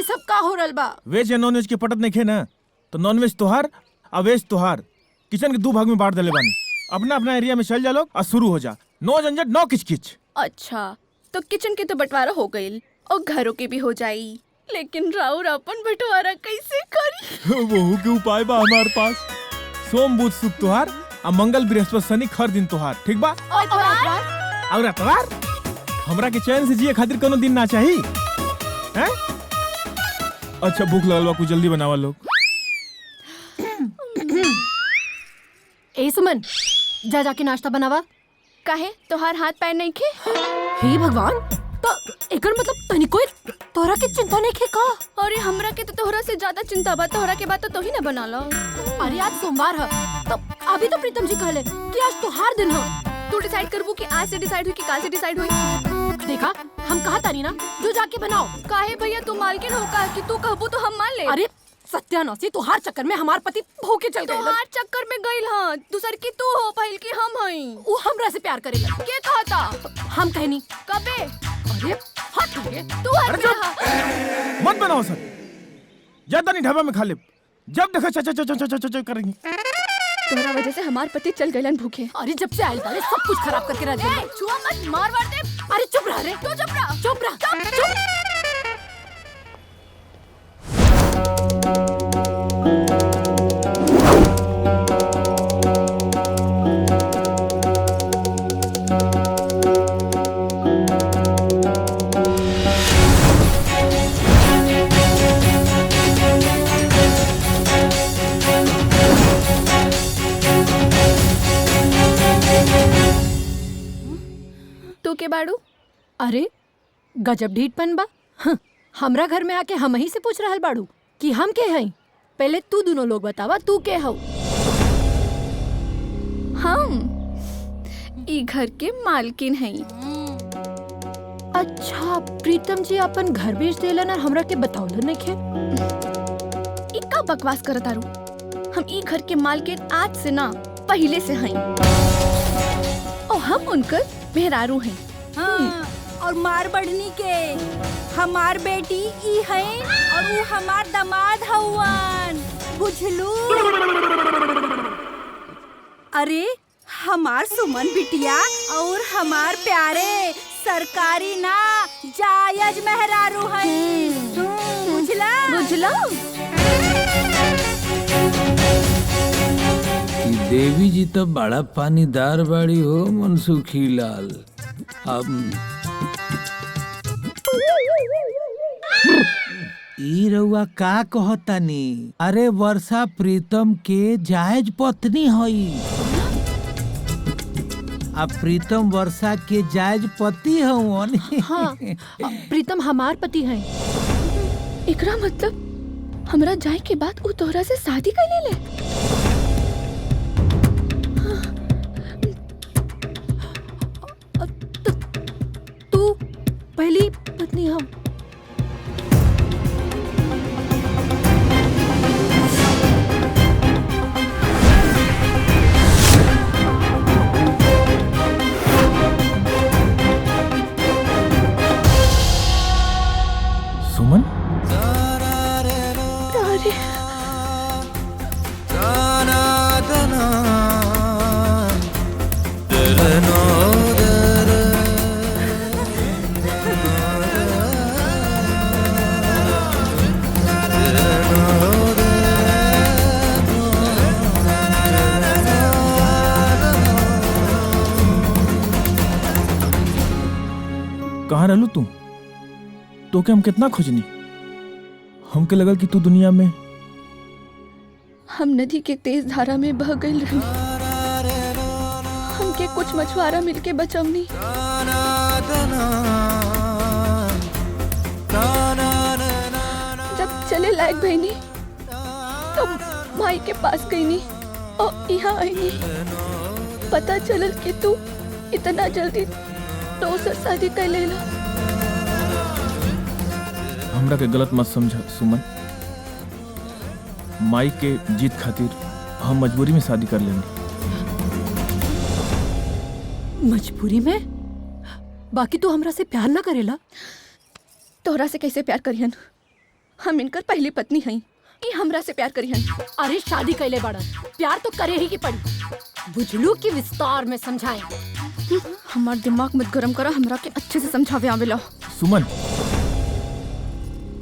सब का हो रहल बा? वेज या नॉन वेज के पटत नहीं खे ना, तो नॉन वेज तोहार और वेज तोहार। किचन के 2 भाग में बांट देले बानी। अपना अपना एरिया में चल जा लोग और शुरू हो जा। नो झंझट नो किचकिच। अच्छा तो किचन के तो बंटवारा हो गई और घरों के भी हो जाई, लेकिन राउर अपन बंटवारा कैसे करी? वहू के उपाय बा हमार पास। सोम बुध शुक्र तोहार और मंगल बृहस्पति शनि खर दिन तोहार, ठीक बा? और अतवार हमरा के चैन से जिए खातिर कोनो दिन ना चाहिए हैं? अच्छा भूख लगल बा, कुछ जल्दी बनावा लोग। ए सुमन, जा जाके नाश्ता बनावा। काहे तोहार हाथ पैर नहीं खे? हे भगवान, तो एकर मतलब तनिको तोहरा के चिंता नहीं खे का? अरे हमरा के तो तोहरा से ज्यादा चिंता बा। तोहरा के बात तो ही ना बना लो। अरे आज सोमवार है, तो अभी तो प्रीतम जी कहले कि आज तोहार दिन है। तू डिसाइड करबू कि आज से डिसाइड हुई कि काल से डिसाइड हुई? देखा हम कहा तारी ना, जो जाके बनाओ। काहे भैया तू मालकिन हो का कि तू कहबू तो हम मान ले। अरे सत्यानाशी, तोहार चक्कर में हमार पति भूखे चल गए। तोहार चक्कर में गइल हां, दूसर की तू हो पहिल की हम हई। वो हमरा से प्यार करेगा। के कहता? हम कहनी कबे? अरे हट रे, तू हट रहा। मत बनाओ सर, ज्यादा नहीं ढाबा में खा ले। जब देखो च करेंगी। तोहरा वजह से हमार पति चल गइलन भूखे। अरे जब से आइल बारे सब कुछ खराब करके रख दिया। छुआ मत, मार मार दे। अरे चुप रह रे, तू चुप रह। चुप रह, चुप। तू के बाड़ू? अरे गजब ढीठपन बा। हमरा घर में आके हम ही से पूछ रहल बाड़ू कि हम के हई? पहले तू दोनों लोग बतावा, तू के हऊ? हम ई घर के मालकिन हई। अच्छा, प्रीतम जी अपन घर बेच देलन और हमरा के बतावलन नहीं खे? ई का बकवास करत आरू? हम ई घर के मालकिन आज से ना पहले से हई और हम उनकर मेहरारू हैं। हाँ, और मार बढ़नी के हमार बेटी ई है और वो हमार दामाद हवन, बुझलू? अरे हमार सुमन बिटिया और हमार प्यारे सरकारी ना जायज मेहरारू हैं। बुझला? बुझला? देवी जी तो बड़ा पानीदार बाड़ी हो मनसुखी लाल। ई रउआ का कहतानी? अरे वर्षा प्रीतम के जायज पत्नी हई। अब प्रीतम वर्षा के जायज पति हवन। हाँ, प्रीतम हमार पति हैं। एकरा मतलब हमरा जाए के बाद वो तोहरा से शादी कर ले? तू पहली पत्नी हम। सुमन? कहाँ रहलू तू? तो के हम कितना खोजनी। हमके लगल कि तू दुनिया में। हम नदी के तेज धारा में बह गई रही। हमके कुछ मछुआरा मिलके बचवनी। जब चले लायक भईनी तब माई के पास गईनी और यहाँ आईनी। पता चलल कि तू इतना जल्दी दोसर शादी कर लेला। हमरा के गलत मत समझ सुमन। माई के जीत खातिर हम मजबूरी में शादी कर लेंगे। मजबूरी में? बाकी तू हमरा से प्यार ना करेला? तोहरा से कैसे प्यार करियन? हम इनकर पहली पत्नी हई। ई हमरा से प्यार करिहन। अरे शादी कैले बड़न, प्यार तो करे ही की पड़ी। बुझलू की विस्तार में समझाएं। हमार दिमाग मत गरम करा, हमरा के अच्छे से समझावे आवेला। सुमन,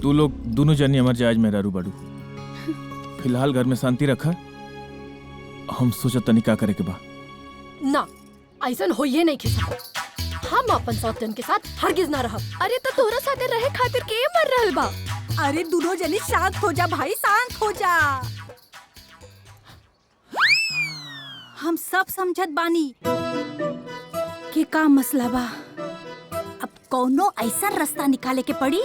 तू लोग दोनों जनी हमार जायज मेहरारू बाड़ू। फिलहाल घर में शांति रखा। हम सोचत तनी का करे के बा। ना, ऐसन होइए नहीं खिसा। हम अपन सौतन के साथ हरगिज ना रहब। अरे तो तोहरा साथे रहे खातिर के मर रहल बा? अरे दोनों जनी शांत हो जा भाई, शांत हो जा। हम सब समझत बानी कि का मसला बा। अब कौनो ऐसा रास्ता निकाले के पड़ी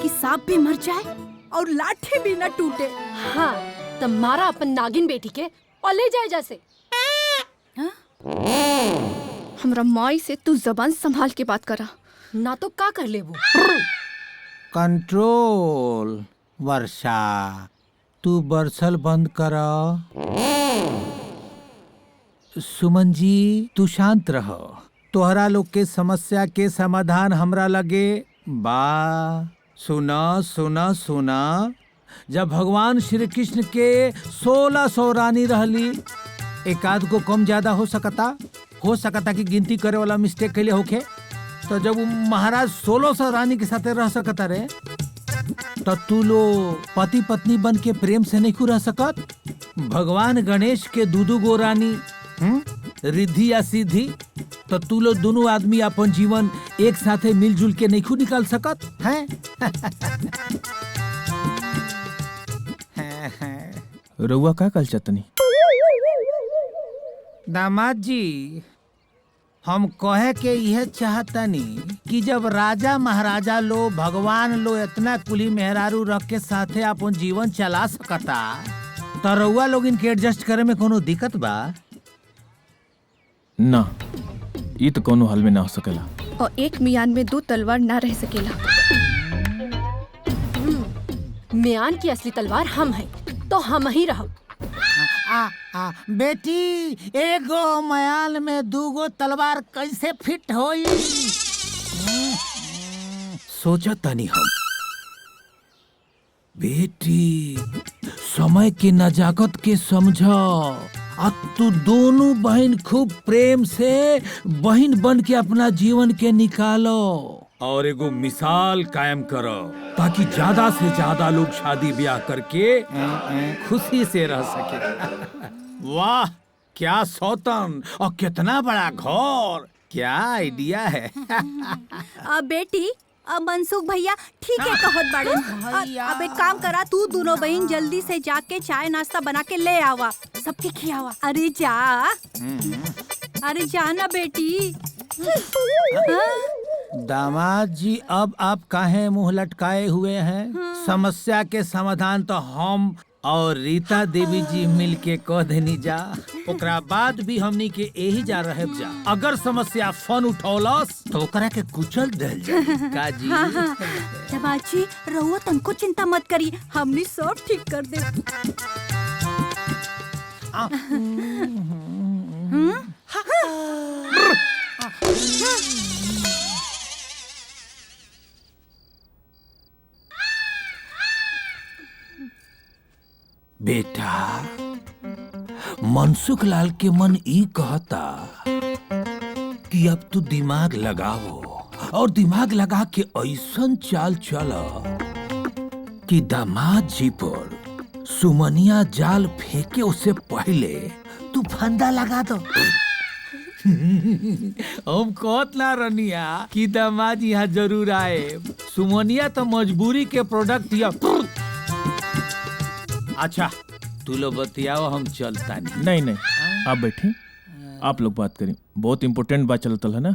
कि सांप भी मर जाए और लाठी भी न टूटे। हाँ, तब मारा अपन नागिन बेटी के और ले जाए जैसे। हमरा माई से तू जबान संभाल के बात करा, ना तो का कर ले वो। कंट्रोल। वर्षा, तू बरसल बंद कर। सुमन जी, तू शांत रह। तोहरा लोग के समस्या के समाधान हमरा लगे बा। सुना सुना सुना, जब भगवान श्री कृष्ण के 1600 रानी रहली, एक आध को कम ज्यादा हो सकता कि गिनती करे वाला मिस्टेक के लिए होके। तो जब वो महाराज 1600 रानी के साथ रह सकता रे, तो तू लो पति पत्नी बन के प्रेम से नहीं रह सकत। भगवान गणेश के दूदू गो रानी, रिद्धि या सिद्धि, तो तू लो दोनों आदमी अपन जीवन एक साथे मिलजुल के नहीं निकाल सकत हैं? रउआ का कल चतनी? दामाद जी, हम कहे के यह चाहतनी कि जब राजा महाराजा लो, भगवान लो इतना कुली मेहरारू रख के साथे अपन जीवन चला सकता, तो रउआ लोग इनके एडजस्ट करे में कोनो दिक्कत बा? ना, ये तो कोनो हाल में ना हो सकेला। और एक मियान में 2 तलवार ना रह सकेला। म्यान की असली तलवार हम हैं, तो हम ही रहब। बेटी, एगो मयाल में 2 तलवार कैसे फिट होई? सोचा तनी हम। बेटी, समय के नजाकत के समझो। अब तू दोनों बहन खूब प्रेम से बहन बन के अपना जीवन के निकालो और एगो मिसाल कायम करो, ताकि ज्यादा से ज्यादा लोग शादी ब्याह करके खुशी से रह सके। वाह, क्या सौतन और कितना बड़ा घर, क्या आइडिया है। अब बेटी, अब मनसुख भैया ठीक है कहत बाड़े। अब एक काम करा, तू दोनों बहन जल्दी से जाके चाय नाश्ता बना के ले आवा, सबके खियावा। अरे जा, अरे जाना बेटी। दामाद जी, अब आप काहे मुंह लटकाए हुए हैं? समस्या के समाधान तो हम और रीता देवी जी मिल के कह देनी जा। ओकरा बाद भी हमनी के यही जा रहे जा। अगर समस्या फन उठौलस तो ओकरा के कुचल देल जा। का जी? दामाद जी, रहुआ तनको चिंता मत करी, हमनी सब ठीक कर दे। बेटा, मनसुख लाल के मन ई कहता कि अब तू दिमाग लगाओ और दिमाग लगा के ऐसन चाल चला कि दामाद जी पर सुमनिया जाल फेंके उससे पहले तू फंदा लगा दो। हम कहत ना रनिया कि दामाद यहाँ जरूर आए। सुमनिया तो मजबूरी के प्रोडक्ट या। अच्छा, तू लोग बतियाओ, हम चलता नहीं। नहीं, आप बैठे, आप लोग बात करें। बहुत इम्पोर्टेंट बात चलता है ना,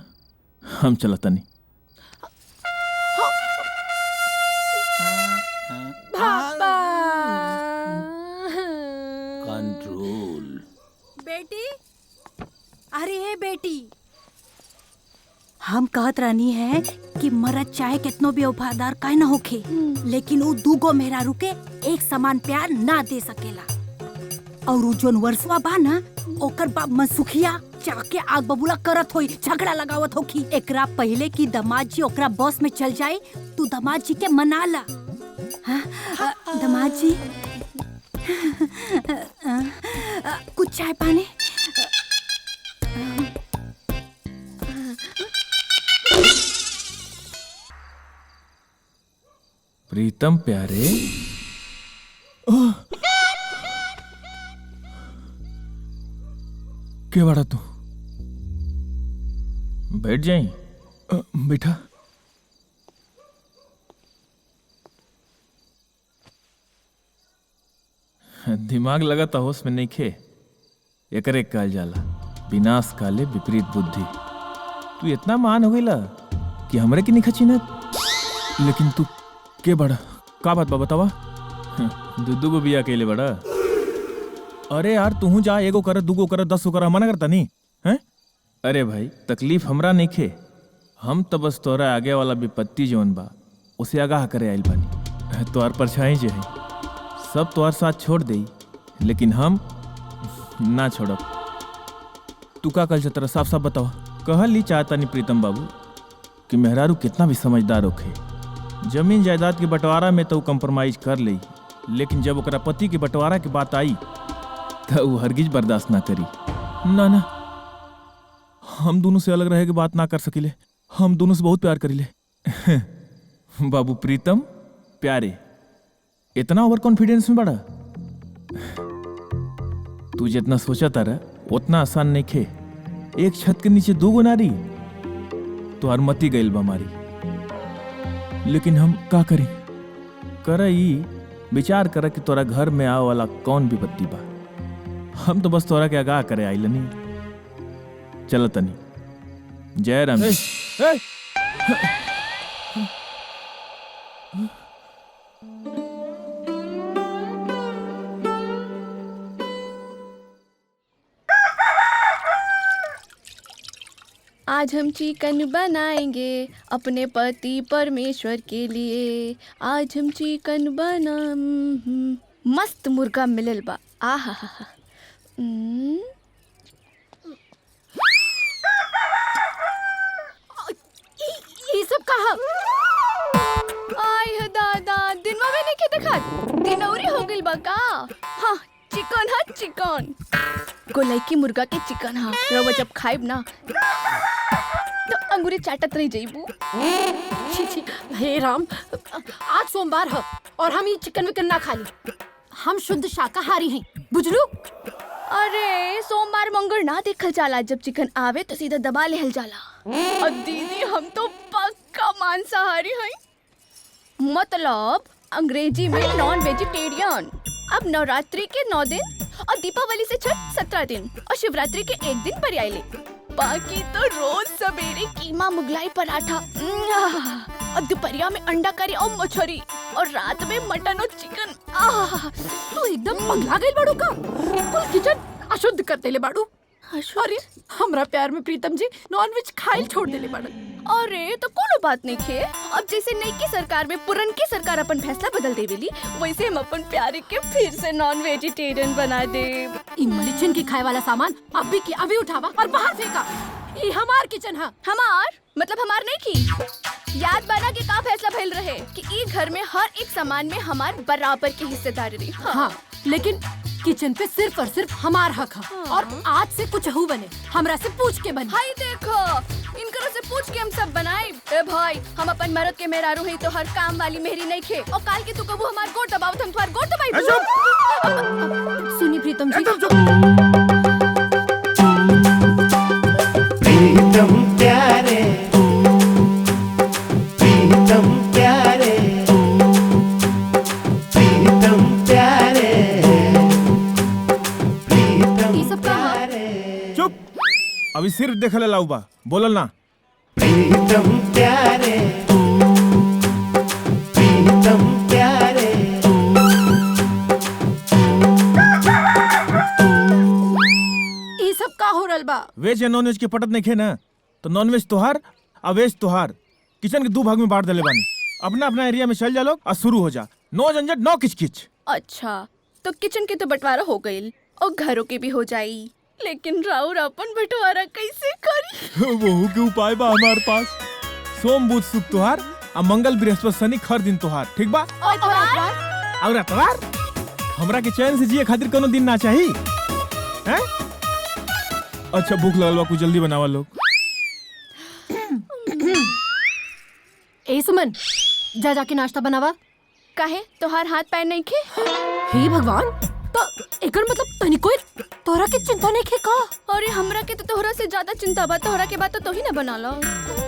हम चलता नहीं। कंट्रोल। बेटी, अरे हे बेटी, हम कहत रहनी है कि मरद चाहे कितनो भी वफादार काहे न होखे, लेकिन वो 2 मेहरारू के एक समान प्यार ना दे सकेला। और उ जोन वर्षवा बा ना, ओकर बाप मनसुखिया जाके आग बबूला करत होई, झगड़ा लगावत होखी। एकरा पहले की दामाद जी ओकरा बस में चल जाए, तू दामाद जी के मना ला। हाँ? बाबूजी कुछ चाय पानी। प्रीतम प्यारे, क्या बड़ा तू? बैठ जाई। बैठा। दिमाग लगा था होश में नहीं खे। एकरे कहल जाला विनाश काले विपरीत बुद्धि। तू इतना मान हो गईला कि हमरे की नहीं खचिनत। लेकिन तू के बड़ा का बात बा बतावा। दुदू को भी अकेले बड़ा। अरे यार तू जा, एगो कर, दूगो कर, 10 कर, मना करता नहीं हैं? अरे भाई तकलीफ हमरा नहीं खे। हम तो बस तोरा आगे वाला विपत्ति जौन बा उसे आगाह करे आइल बानी। तोहार परछाई जे है सब तोहार साथ छोड़ दे, लेकिन हम ना छोड़ब। तू का कल तेरा साफ साफ बतावा। कहल ली चाहता नहीं प्रीतम बाबू कि मेहरारू कितना भी समझदार होखे, जमीन जायदाद के बंटवारा में तो कंप्रोमाइज कर ले, लेकिन जब ओकरा पति के बंटवारा की बात आई तो वो हरगिज बर्दाश्त ना करी। ना ना, हम दोनों से अलग रहे के बात ना कर सकिले। हम दोनों से बहुत प्यार करिले। बाबू प्रीतम प्यारे, इतना ओवर कॉन्फिडेंस में बड़ा। तू जितना सोचा तारा उतना आसान नहीं खे। एक छत के नीचे 2 नारी तो हरमती गईल बा मारी। लेकिन हम का करी? कर विचार कर कि तोरा घर में आवे वाला कौन विपत्ति बा। हम तो बस तोरा के आगाह करे आइल नहीं। चल तनी। जय राम। आज हम चिकन बनाएंगे अपने पति परमेश्वर के लिए। आज हम चिकन बना मस्त मुर्गा मिलल बा। आहा ये सब कहा? आय हो दादा, दिनवा में नहीं के देखा दिनौरी हो गइल बा का? हाँ चिकन हा चिकन, गोलैकी मुर्गा के चिकन हा। रवा जब खाइब ना तो अंगूरी चाटत रह जाइबू। छी छी, हे राम, आज सोमवार है और हम ये चिकन विकन ना खा ली। हम शुद्ध शाकाहारी हैं, बुझलू? अरे सोमवार मंगल ना देखल जाला, जब चिकन आवे तो सीधा दबा लेहल जाला। और दीदी हम तो पक्का मांसाहारी हैं, मतलब अंग्रेजी में नॉन वेजिटेरियन। अब नवरात्रि के 9 दिन और दीपावली से छठ 17 दिन और शिवरात्रि के 1 दिन पर आइले। बाकी तो रोज सवेरे कीमा मुगलाई पराठा और दोपहरिया में अंडा करी और मछली और रात में मटन और चिकन। तू एकदम पगला गई बाड़ू का? कुल किचन अशुद्ध कर देले बाड़ू। अरे हमरा प्यार में प्रीतम जी नॉनवेज खाइल छोड़ देले बाड़ू। अरे तो कोनो बात नहीं खे। अब जैसे नई की सरकार में पुरन की सरकार अपन फैसला बदल देवेली, वैसे हम अपन प्यारे के फिर से नॉन वेजिटेरियन बना दे। मलिचन की खाए वाला सामान अभी की अभी उठावा और बाहर फेंका। ये हमार किचन है। हमार मतलब हमार नहीं की। याद बना कि का फैसला भइल रहे कि ई घर में हर एक सामान में हमार बराबर की हिस्सेदारी रही। हाँ, लेकिन किचन पे सिर्फ और सिर्फ हमार हक है। और आज से कुछ हु बने हमरा से पूछ के बने। हाय देखो, इनकरो से पूछ के हम सब बनाए। ए भाई, हम अपन मर्द के मेहरारू है तो हर काम वाली मेहरी नहीं खे। और काल के तू कबू हमार गोड़ दबावत हम तुम्हार गोड़ दबाई। सुनी प्रीतम जी, प्रीतम प्यारे, प्रीतम प्यारे, प्रीतम प्यारे, प्रीतम ये सब कहा? चुप। अभी सिर्फ देखले लाऊ बा, बोलल ना। प्रीतम प्यारे, प्रीतम प्यारे। ये सब का हो रहल बा? वेज या नॉन वेज के पटत नहीं खे ना, तो नॉन वेज तोहार और वेज तोहार। किचन के 2 भाग में बांट देले बानी। अपना अपना एरिया में चल जा लोग और शुरू हो जा। नो झंझट, नो किचकिच। अच्छा, तो किचन के तो बंटवारा हो गई और घरों के भी हो जाई, लेकिन राउर अपन बंटवारा कैसे करी? वहू के उपाय बा हमार पास। सोम बुध शुक्र तोहार और मंगल बृहस्पति शनि खर दिन तोहार, ठीक बा? और अतवार हमरा के चैन से जिए खातिर कोनो दिन ना चाहिए हैं? अच्छा भूख लगल बा, कुछ जल्दी बनावा लोग। ए सुमन, जा जाके नाश्ता बनावा। काहे तोहार हाथ पैर नहीं खे? हे भगवान, तो एकर मतलब तनिको तोहरा के चिंता नहीं खे का? अरे हमरा के तो तोहरा से ज्यादा चिंता बा, तोहरा के बात तो ही ना बना लो।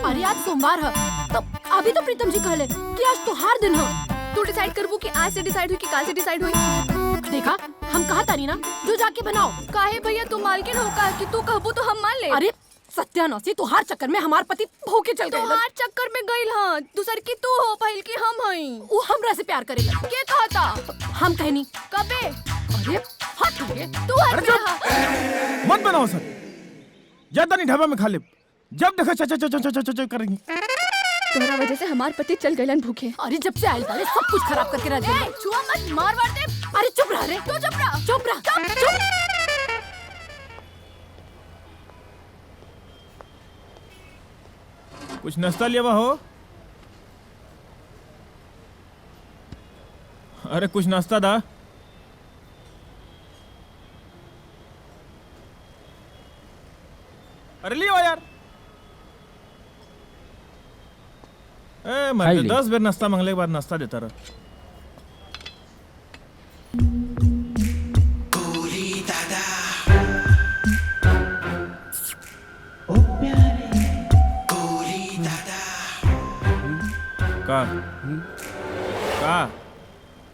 अरे आज सोमवार है, तो अभी तो प्रीतम जी कहले कि आज तोहार दिन है। तू डिसाइड करबू कि आज से डिसाइड हुई कि काल से डिसाइड हुई? देखा हम कहा तारी ना, जो जाके बनाओ। काहे भैया तू मालकिन हो का कि तू कहबू तो हम मान ले। अरे सत्यानाशी, तोहार चक्कर में हमार पति भूखे चल गए। तोहार चक्कर में गइल हां, दूसर की तू हो, पहिल की हम हई। वो हमरा से प्यार करेला। के कहता? हम कहनी कबे? अरे हट रे, तू हट रहा। मत बनाओ सर, ज्यादा नहीं ढाबा में खा ले। जब देखो चा करेंगी। तोहरा वजह से हमार पति चल गइलन भूखे। अरे जब से आयल बाले सब कुछ खराब करके रख दिया। छुआ मत, मार मार दे। अरे चुप रह रे, तू चुप रह। चुप रह, चुप। कुछ नाश्ता लिया हो? अरे कुछ नाश्ता दा। अरे लियो यार। ए मैं 10 बेर नाश्ता मांगले के बाद नाश्ता देता रहा। का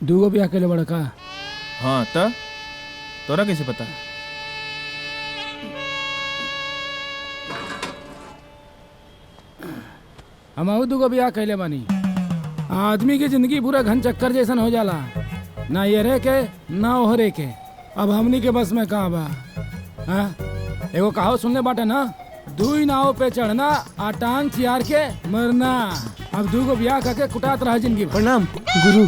दूगो ब्याह के बड़ा का? हाँ त तोरा कैसे पता? हम दूगो ब्याह कैले बानी। आदमी की जिंदगी पूरा घन चक्कर जैसन हो जाला, ना ये रे के ना ओहरे के। अब हमनी के बस में कहाँ बा? हाँ? एगो कहावत सुनले बाटे ना, दुई नाव पे चढ़ना आ टांग चियार के मरना। अब दूगो ब्याह करके कुटात रहा जिंदगी। प्रणाम गुरु।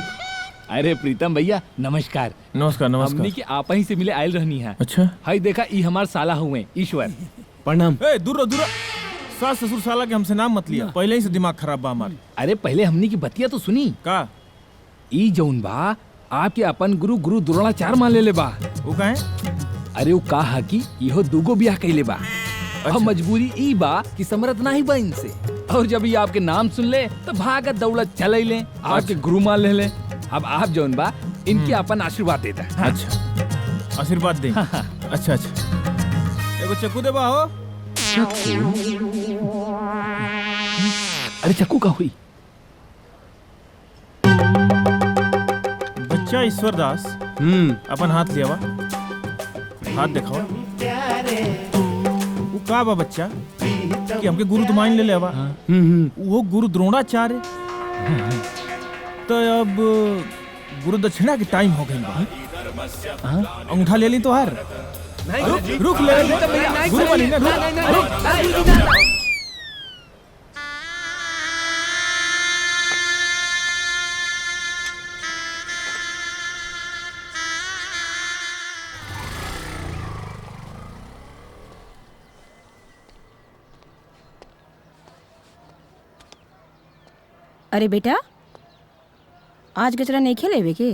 अरे प्रीतम भैया नमस्कार। नमस्कार नमस्कार। हमनी के आप ही से मिले आयल रहनी है। अच्छा हाय देखा ई हमार साला हुए ईश्वर। प्रणाम। ए दूर रहो, दूर रहो। सास ससुर साला के हमसे नाम मत लिया, पहले ही से दिमाग खराब बा हमार। अरे पहले हमनी की बतिया तो सुनी का? ई जौन बा आपके अपन गुरु गुरु द्रोणाचार्य मान ले बा। वो काहे? अरे वो कहा कि इहो दूगो ब्याह कैले बा। अब मजबूरी ई बा कि समरत नहीं बा इनसे, और जब ये आपके नाम सुन ले तो भागत दौड़त चले ले, आपके गुरु मान ले। अब आप जौन बा इनके अपन आशीर्वाद देता। हाँ। अच्छा आशीर्वाद दे। अच्छा अच्छा एगो चक्कू दे बा हो। अरे चक्कू का हुई? बच्चा ईश्वर दास अपन हाथ लिया बा, हाथ दिखाओ। वो का बा बच्चा कि हमके गुरु तो मान ले लेवा। वो गुरु द्रोणाचार्य। तो अब गुरु दक्षिणा के टाइम हो गई बा। अंगूठा ले ली तो हर रुक ले गुरु बनी ना, रुक। अरे बेटा, आज गजरा नहीं खेलेवे के?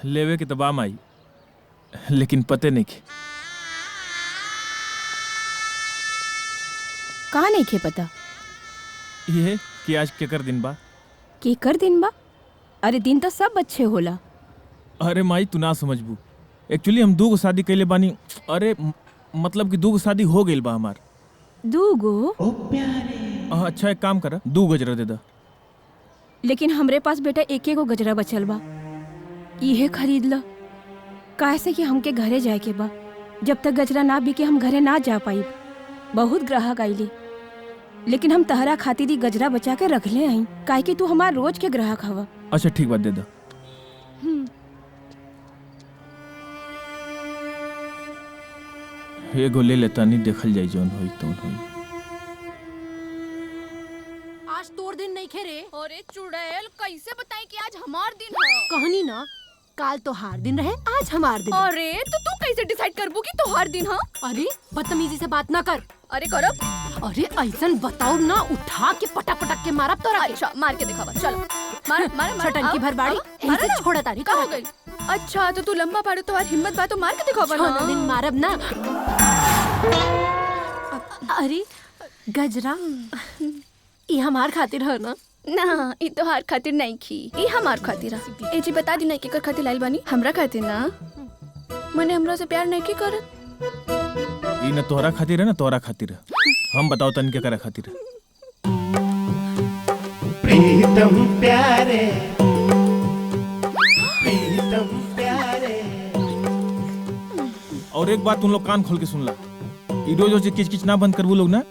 लेवे के तो बाम आई, लेकिन पते नहीं के। कहाँ नहीं खे पता? ये कि आज केकर दिन बा? केकर दिन बा? अरे दिन तो सब अच्छे होला। अरे माई तू ना समझबू, एक्चुअली हम 2 गो शादी कैले बानी। अरे मतलब कि 2 गो शादी हो गई बा हमार। 2 गो? अच्छा एक काम कर, 2 गजरा दे दा। लेकिन हमरे पास बेटा एक गो गजरा बचल बा, इहे खरीद ल। काहे से कि हमके घरे जाए के बा। जब तक गजरा ना बिके हम घरे ना जा पाई। बहुत ग्राहक आइले, लेकिन हम तहरा खातिर ही गजरा बचा के रख ले आई, काहे कि तू हमार रोज के ग्राहक हवा। अच्छा ठीक बात दे दा। एगो ले लेता, नहीं देखल जाई जौन होई तौन होई। आज तोर दिन नहीं खे रे। अरे चुड़ैल, कैसे बताई कि आज हमार दिन है? कहनी ना, काल तो हार दिन रहे, आज हमार दिन। अरे तो तू कैसे डिसाइड करबू कि तोहार दिन है? अरे बदतमीजी से बात ना कर। अरे करब। अरे ऐसन बताओ ना, उठा के पटक पटक के मारब तो। अच्छा मार के दिखावा, चलो। मार मार मार छटन की भरबाड़ी इनसे छोड़ा तारी का हो गई? अच्छा तो तू लंबा पाड़ो तो हिम्मत बा तो मार के दिखाओ छोना दिन मारब ना। अरे गजरा ये हमार खातिर है ना? ना ई तो हार खातिर नहीं खी, ई हमार खातिर है। ए जी बता दी ना केकर खातिर लाइल बानी? हमरा खातिर ना। मने हमरा से प्यार नहीं की करत। ई न तोहरा खातिर है ना तोहरा खातिर है। हम बताओ तन के करा खातिर है। प्रीतम प्यारे प्रीतम प्यारे। और एक बात तुम लोग कान खोल के सुन ला, ई रोज किच किच ना बंद करबू लोग ना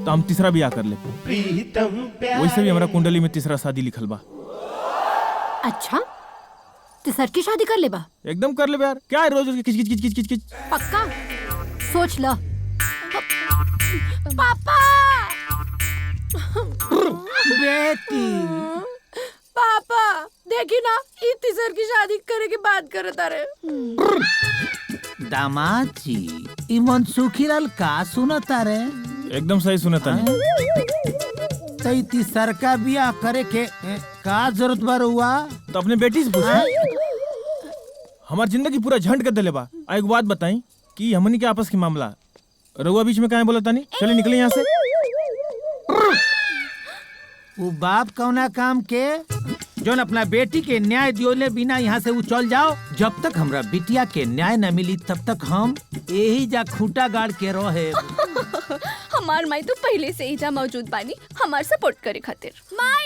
तो हम तीसरा ब्याह कर ले। प्रीतम प्यारे। वैसे भी हमारा कुंडली में तीसरा शादी लिखल बा। अच्छा तीसर की शादी कर ले बा? एकदम कर ले यार, क्या है रोज किच किच किच किच किच किच। पक्का सोच ला। पापा बेटी पापा देखी ना ई तीसर की शादी करे की बात करत अरे। दामाद जी ई मनसुखी लाल का सुनता रे? एकदम सही सुने तनी। तई तीसर का बियाह करे के का जरूरत बा हुआ? तो अपने बेटी से पूछ। हमार जिंदगी पूरा झंड कर देले बा। आ एक बात बताई कि हमनी के आपस की मामला रउआ बीच में काहे बोला तानी? चले निकले यहाँ से। वो बाप कौना काम के जोन अपना बेटी के न्याय दियोले बिना यहाँ से वो चल जाओ। जब तक हमरा बिटिया के न्याय न मिली तब तक हम यही जा खूंटा गाड़ के रहे। हमार माई तो पहले से ही जा मौजूद बानी हमार सपोर्ट करे खातिर। माई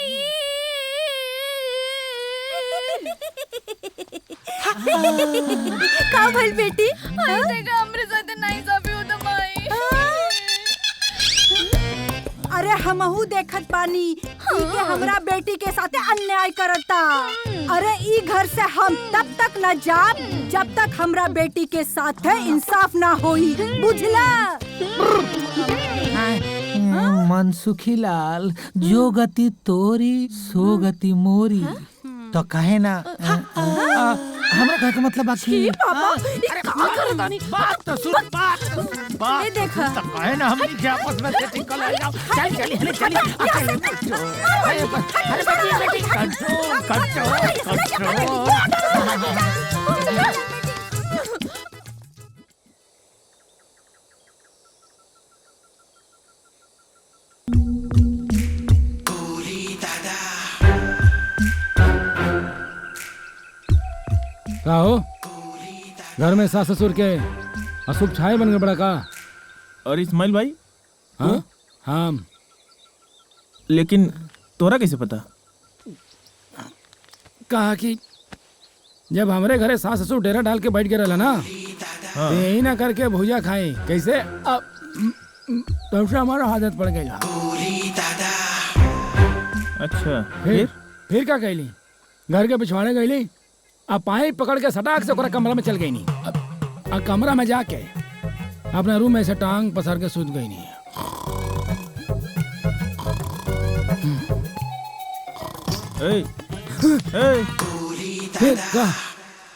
का भइल बेटी? ऐसे का हमरे साथ नहीं जाबी हो तो माई। अरे हमहू देखत पानी कि हमरा बेटी के साथे अन्याय करता। अरे ई घर से हम तब तक न जाब जब तक हमरा बेटी के साथे इंसाफ ना होई, बुझला? मनसुखी लाल जो गति तोरी सो गति मोरी। तो कहे ना हमरा कहे का मतलब बाकी पापा ये का करत आनी? बात तो सुन, बात ये देखा तो कहे ना हम क्या आपस में सेटिंग कर ले जाओ। चल चल चल अकेले अरे बेटी कंट्रोल कंट्रोल। का हो घर में सास ससुर के अशुभ छाए बन गए बड़ा का? और इस्माइल भाई हाँ हाँ लेकिन तोरा कैसे पता? कहा कि जब हमारे घरे सास ससुर डेरा डाल के बैठ के रहला ना तो यही ना करके भुजिया खाए कैसे तब से हमारा आदत पड़ गई। अच्छा फिर क्या कहली? घर के पिछवाड़े गईली अब पाइप पकड़ के सटाक से ओकरा कमरा में चल गई नी। अब कमरा में जाके अपना रूम में से टांग पसार के सूत गई नी।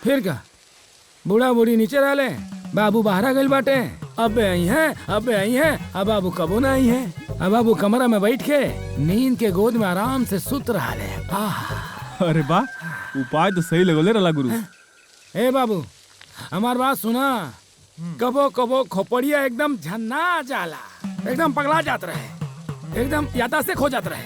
फिर का बूढ़ा बूढ़ी नीचे रह ले, बाबू बाहर गइल बाटे। अब आई है अब बाबू कबो ना आई है। अब बाबू कमरा में बैठ के नींद के गोद में आराम से सुत रहा ले। अरे वाह, उपाय तो सही लगोले रला गुरु। ए बाबू हमार बात सुना। कबो कबो खोपड़िया एकदम झन्ना जाला, एकदम पगला जात रहे, एकदम याददाश्त से खो जात रहे।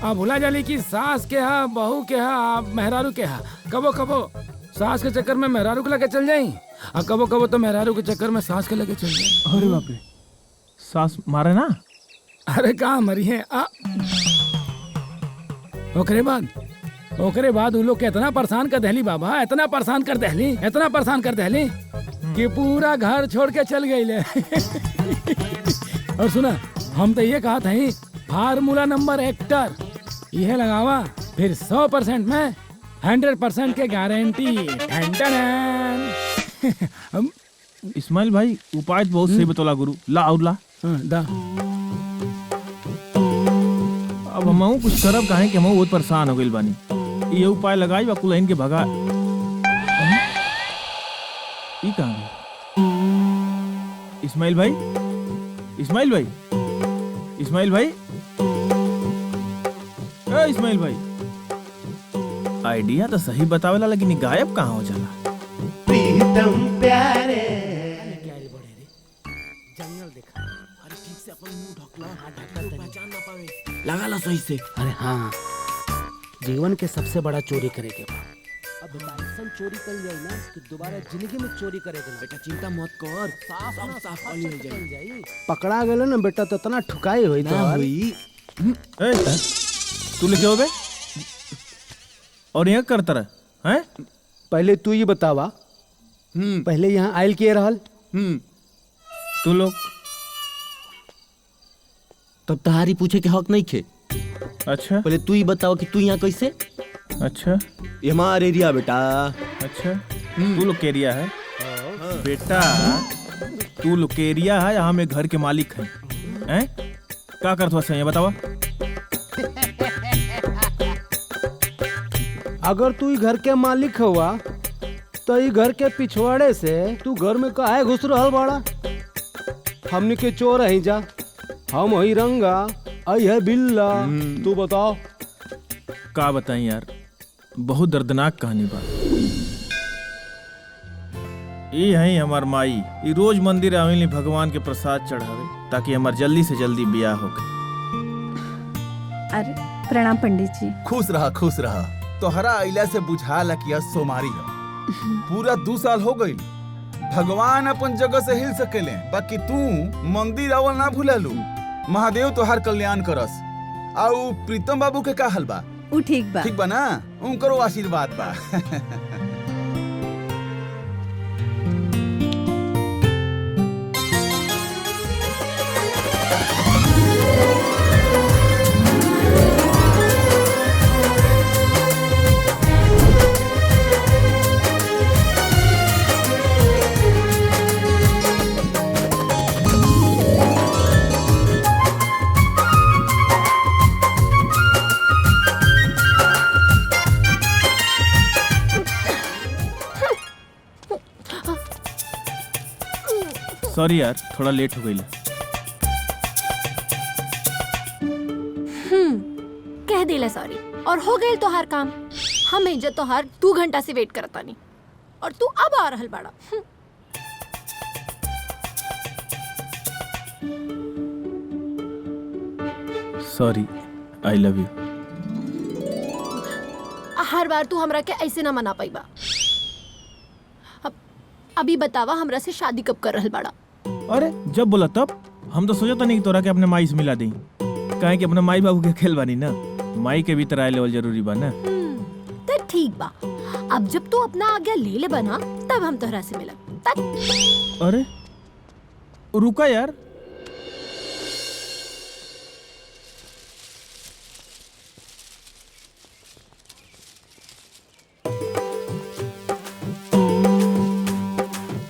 अब भुला जाली कि सास के हा बहू के हा मेहरारू के हा। कबो कबो सास के चक्कर में मेहरारू के लगे चल जाई और कबो कबो तो मेहरारू के चक्कर में सास के लगे चल जाई। अरे बाप रे, सास मारे ना? अरे कहाँ मरी है? ओकरे बाद उ लोग के इतना परेशान कर दहली बाबा, इतना परेशान कर दहली कि पूरा घर छोड़ के चल गई ले। और सुना, हम तो ये कहा था ही फार्मूला नंबर एक्टर यह लगावा, फिर 100% में 100% के गारंटी। इस्माइल भाई उपाय तो बहुत सही बतौला गुरु। ला और ला दा। अब हम कुछ करब काहे कि हम बहुत परेशान हो गइल बानी। ये उपाय लगाई बा कुलहिन के भगा। ई कहां गई? इस्माइल भाई, इस्माइल भाई, इस्माइल भाई, ए इस्माइल भाई, आइडिया तो सही बतावेला लेकिन ई गायब कहाँ हो जाला। प्रीतम प्यारे लगा लो सही से। अरे हाँ, जीवन के सबसे बड़ा चोरी करे के बा। अब ऐसा चोरी कर जाए ना कि दोबारा जिंदगी में चोरी करे के ना। बेटा चिंता मत कर, साफ साफ खाली हो जाए। पकड़ा गेलो ना बेटा तो इतना ठुकाई हुई ना हुई। ए, तू लिखे हो बे और यहाँ करता रहा हैं? पहले तू ही बतावा, पहले यहाँ आयल किए रहल। तू लोग तब तहारी पूछे के हक नहीं खे। अच्छा पहले तू ही बताओ कि तू यहाँ कैसे। अच्छा ये हमार एरिया बेटा। अच्छा तू लुकेरिया है बेटा, तू लुकेरिया है या हम एक घर के मालिक हैं? हैं? क्या करत हो ये बतावा। अगर तू ही घर के मालिक हुआ तो ये घर के पिछवाड़े से तू घर में काहे घुस रहल बाड़ा? हमने के चोर है जा, हम वही रंगा आई है बिल्ला। तू बताओ। का बताएं यार, बहुत दर्दनाक कहानी बा। ये है हमार माई, ये रोज मंदिर आवेली भगवान के प्रसाद चढ़ावे ताकि हमार जल्दी से जल्दी ब्याह हो गए। अरे प्रणाम पंडित जी। खुश रहा। तोहरा अइला से बुझाला कि आज सोमारी है। पूरा 2 साल हो गई। भगवान अपन जगह से हिल सकेले, बाकी तू मंदिर आवल ना भूललू। महादेव तोहार कल्याण करस। आउ प्रीतम बाबू के का हाल बा? उ ठीक बा। ठीक बा ना? उनकरो आशीर्वाद बा। सॉरी यार, थोड़ा लेट हो गई। कह दिला सॉरी और हो गए तोहार काम। हम इज्जत तोहार 2 घंटा से वेट करता नहीं और तू अब आ रहल बाड़ा। Sorry, I love you. हर बार तू हमरा के ऐसे ना मना पाई बा। अभी बतावा हमरा से शादी कब कर रहल बाड़ा? अरे जब बोला तब। हम तो सोचा नहीं कि तोरा के अपने माई से मिला दी, काहे कि अपने माई बाबू के खेल बानी ना, माई के भी तरह लेवल जरूरी बा ना। तो ठीक बा, अब जब तू अपना आज्ञा ले ले बना तब हम तोहरा से मिलब। अरे रुका यार,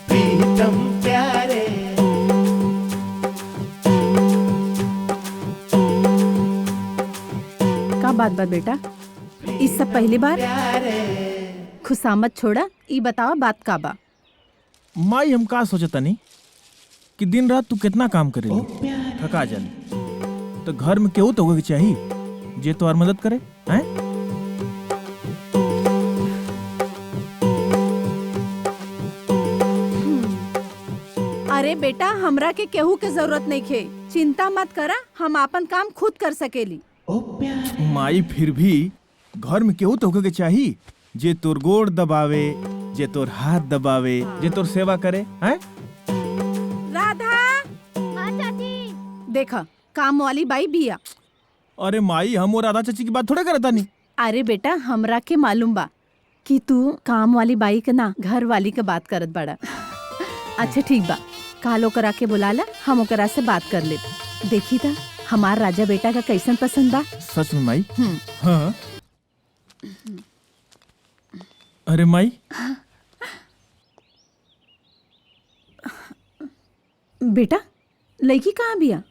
प्रीतम प्यारे का बात बा बेटा? इस सब पहली बार खुशामद छोड़ा, ई बतावा बात का बा? माई हम का सोचता नहीं कि दिन रात तू कितना काम करेली, थका जाली, तो घर में केहू तो होगा कि चाहिए जे तोहार मदद करे हैं? अरे बेटा, हमरा के केहू के जरूरत नहीं खे, चिंता मत करा, हम अपन काम खुद कर सकेली। माई फिर भी घर में केहू तो होगा कि चाहिए जे तोर गोड़ दबावे, जे तोर हाथ दबावे, जे तोर सेवा करे हैं? राधा। हाँ चाची। देखा काम वाली बाई बिया। अरे माई, हम और राधा चाची की बात थोड़े करता नहीं। अरे बेटा, हमरा के मालूम बा कि तू काम वाली बाई के ना घर वाली के बात करत बड़ा। अच्छा ठीक बा, काल ओकरा के बुलाला, हम ओकरा से बात कर ले। देखी था हमार राजा बेटा का कैसन पसंद बा। सच में माई? हाँ। अरे माई, बेटा लड़की कहाँ बिया?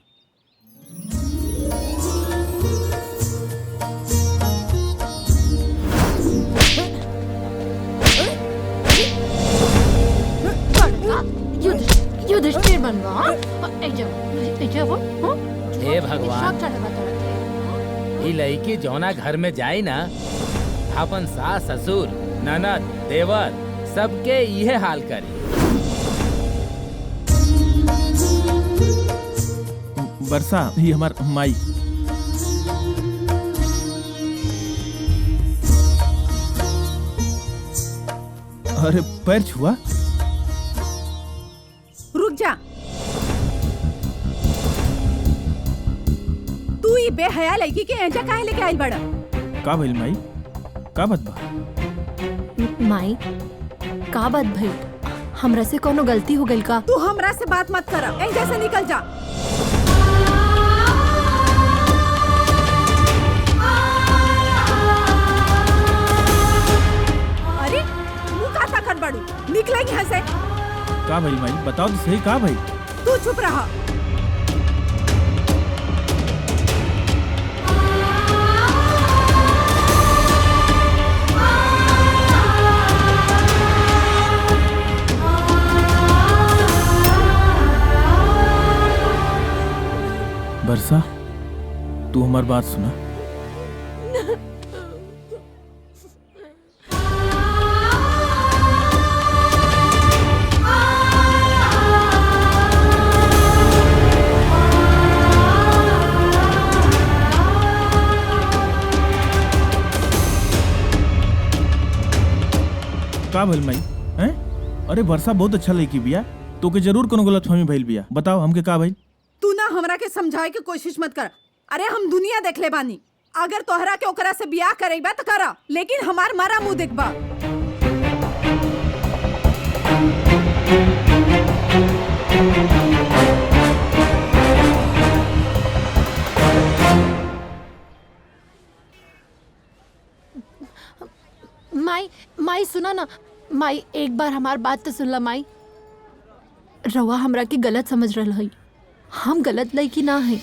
युधिष्ठिर बनवा। हे भगवान, ई लड़की जौना घर में जाई ना, अपन सास ससुर ननद देवर सबके यह हाल करी। वर्षा ही हमार माई। अरे पैर छुआ। रुक जा। तू ये बेहया लड़की के एजा काहे लेके आइल बड़ा? का भइल माई? का बात बा? माई का बात भइल? हमरा से कोनो गलती हो गइल का? तू हमरा से बात मत कर, एजा से निकल जा। अरे मुंह का ताकत बड़ू, निकले यहाँ से। का भइल माई? बताओ तो सही का भइल? तू चुप रहा। वर्षा तू हमार बात सुना। का भइल माई? हैं? अरे वर्षा बहुत अच्छा लड़की बिया, तो के जरूर कोनो गलतफहमी भइल बिया। बताओ हमके का भइल? तू ना हमरा के समझाए के कोशिश मत कर। अरे हम दुनिया देख ले बानी। अगर तोहरा के ओकरा से बियाह करेबा तो करा, लेकिन हमार मारा मुंह देखबा। माई सुना ना। माई एक बार हमार बात तो सुन ला। माई रवा हमरा के गलत समझ रहा है। हम गलत लड़की ना है।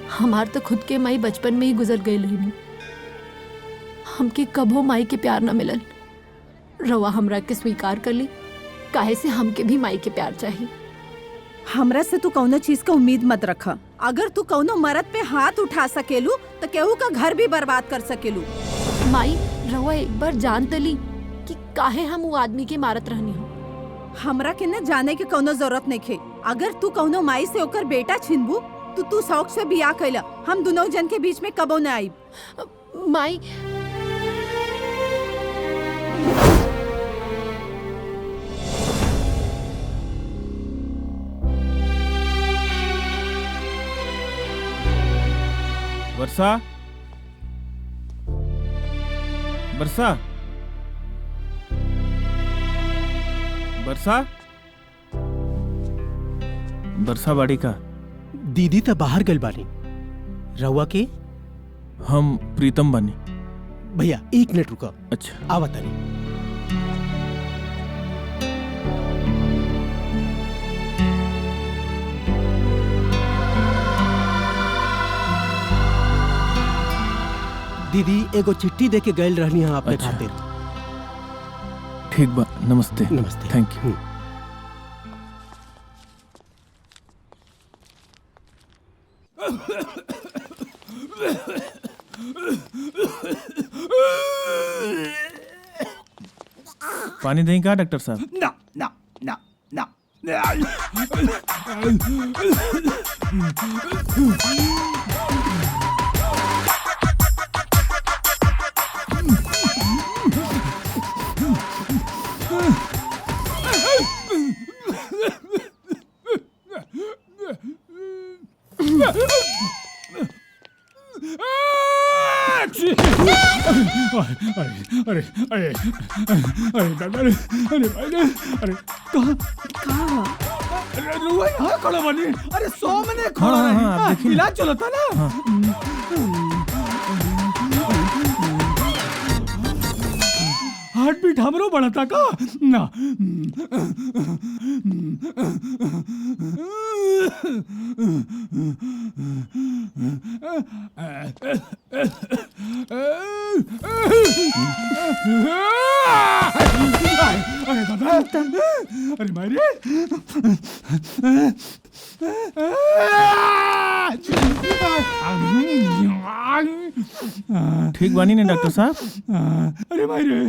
हमार तो खुद के माई बचपन में ही गुजर गई रही। हमके कभो माई के प्यार ना मिलल। रवा हमरा के स्वीकार कर ली, काहे से हमके भी माई के प्यार चाहिए। हमरा से तू कौनो चीज का उम्मीद मत रखा। अगर तू कौनो मर्द पे हाथ उठा सकेलू तो केहू का घर भी बर्बाद कर सकेलू। माई रवा एक बार जान तली कि काहे हम वो आदमी के मारत रहनी हो। हमरा के न जाने के कौनो जरूरत नहीं खे। अगर तू कौनो माई से ओकर बेटा छिनबू तो तू शौक से बियाह कैला। हम दोनों जन के बीच में कबो न आई। माई वर्षा, वर्षा, वर्षा, वर्षा बाड़ी का? दीदी तो बाहर गल बानी। रउआ के? हम प्रीतम बानी। भैया 1 मिनट रुका। अच्छा आवा तानी। दीदी एगो चिट्ठी दे के गइल रहनी है आपके अच्छा। खातिर। ठीक बा, नमस्ते। नमस्ते। Thank you. पानी दें क्या डॉक्टर साहब? ना ना ना ना। अरे अरे अरे दादा, अरे भाई, अरे कहाँ अरे रुआ यहाँ खड़ा बनी। अरे 100 महीने खड़ा हाँ, रही। आप देखिए ना। इलाज चला था ना। हार्ट बीट हमरो बढ़ा था का ना। अरे दादा, अरे मारे ठीक बानी ने डॉक्टर साहब? अरे भाई रे,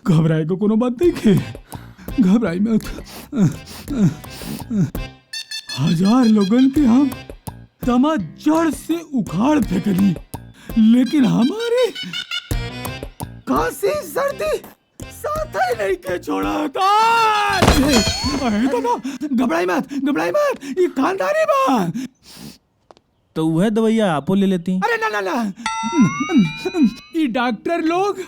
घबराए को कोनो बात नहीं खे, घबराई मत। 1000 लोगन के हम तमा जड़ से उखाड़ फेंकनी, लेकिन हमारी काशी सर्दी साथ ही नहीं के छोड़ा। अरे तो ना, घबराई मत, ये खानदानी बात। तो वह दवाइयाँ आपो ले लेती। अरे ना ना ना, ये डॉक्टर लोग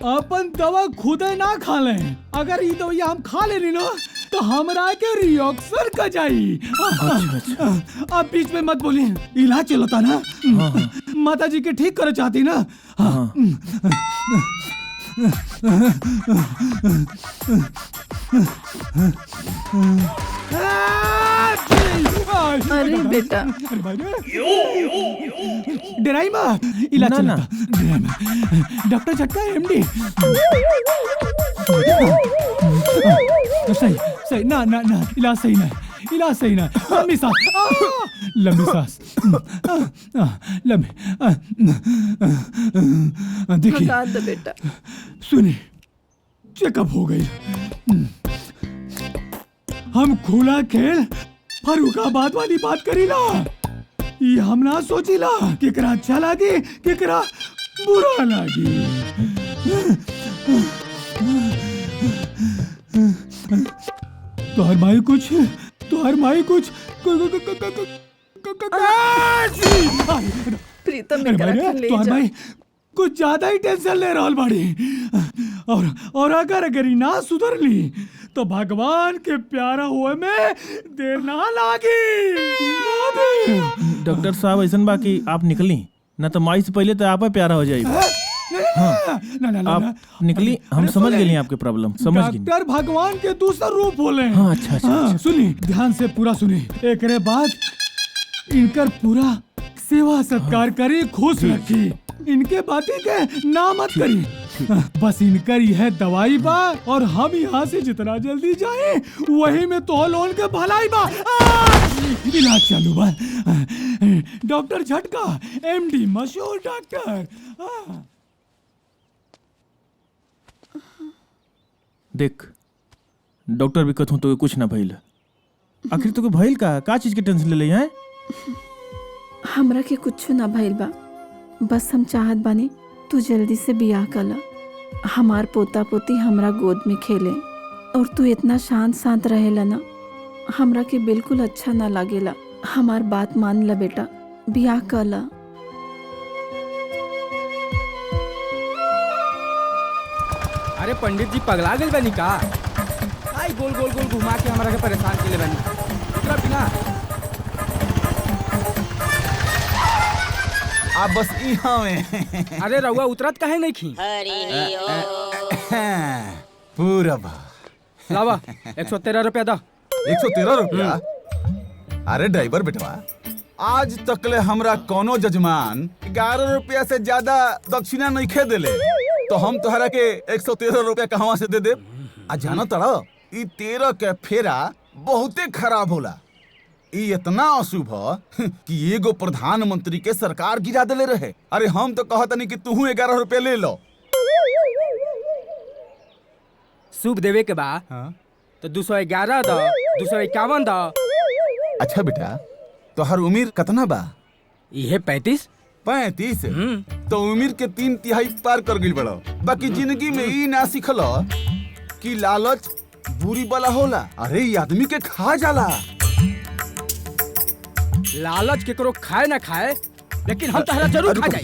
अपन दवा खुद ही ना खा ले। अगर ये दवाइयाँ हम खा ले ना तो हमरा के रिएक्शन का जाई। आप बीच में मत बोलिए, इलाज चलता ना। माता जी के ठीक करे चाहती ना। अरे बेटा, डराई मत, इलाज चलता। डॉक्टर झटका एमडी। सही ना ना ना, इलाज सही ना। लंबी सांस, देखिए बेटा, सुनिए, चेकअप हो गई। हम खुला खेल फरुखाबाद वाली बात करी ना, ये हम ना सोचिला केकरा अच्छा लागे केकरा बुरा लागे। तोहर माई कुछ प्रीतम एकरा के ले जा। भाई कुछ ज्यादा ही टेंशन ले रहल बाड़ी, और अगर ही ना सुधरली तो भगवान के प्यारा हुए में देर ना लागी। डॉक्टर साहब ऐसा बा कि आप निकली ना तो माई से पहले तो आप प्यारा हो जाएगी। आप निकली, हम समझ गए आपके प्रॉब्लम, समझ गए। डॉक्टर भगवान के दूसरा रूप बोले। हाँ, अच्छा। सुनी, ध्यान से पूरा सुनी। एक बाद इनकर पूरा सेवा सत्कार करी, खुश रखी, इनके बातें के ना मत करी। बस इनकर यह दवाई बा, और हम यहाँ से जितना जल्दी जाए वही में तो लोन के भलाई बा। इलाज चालू बा। डॉक्टर झटका, एमडी मशहूर डॉक्टर। देख, डॉक्टर भी कहूँ तो कुछ ना भइल। आखिर तो भइल का चीज के टेंशन ले ले हैं? हमरा के कुछ ना भइल बा, बस हम चाहत बानी तू जल्दी से बियाह कला, हमार पोता पोती हमरा गोद में खेले, और तू इतना शांत रहेला ना, हमरा के बिल्कुल अच्छा ना लागेला। हमार बात मान ला बेटा, बियाह कला। अरे पंडित जी पगला गए बनी का? आई गोल गोल गोल घुमा के हमरा के परेशान के ले बनी। उतरा बिना आप बस यहाँ में। अरे रउआ उतरत काहे नहीं खी? पूरा लावा 113 रुपया दा। 113 रुपया? अरे ड्राइवर बेटवा, आज तकले हमरा कोनो जजमान 11 रुपया से ज्यादा दक्षिणा नहीं खे देले, तो हम तोहरा के 113 रुपया कहवा से दे दे? आ जानो तड़ा, ई 13 के फेरा बहुते खराब होला। ई इतना अशुभ है कि एगो प्रधानमंत्री के सरकार गिरा देले रहे। अरे हम तो कहत नहीं कि तू 11 रुपया ले लो। शुभ देवे के बाद तो 211 दा, 251 दा। अच्छा बेटा, तोहर उम्र कितना बा? ये 35। 35? तो उम्र के 3/3 पार कर गइल बड़ा। बाकी जिंदगी में ई ना सिखल कि लालच बुरी वाला होला। अरे ई आदमी के खा जाला। लालच केकरो खाए ना खाए, लेकिन हम तहरा जरूर खा जाए।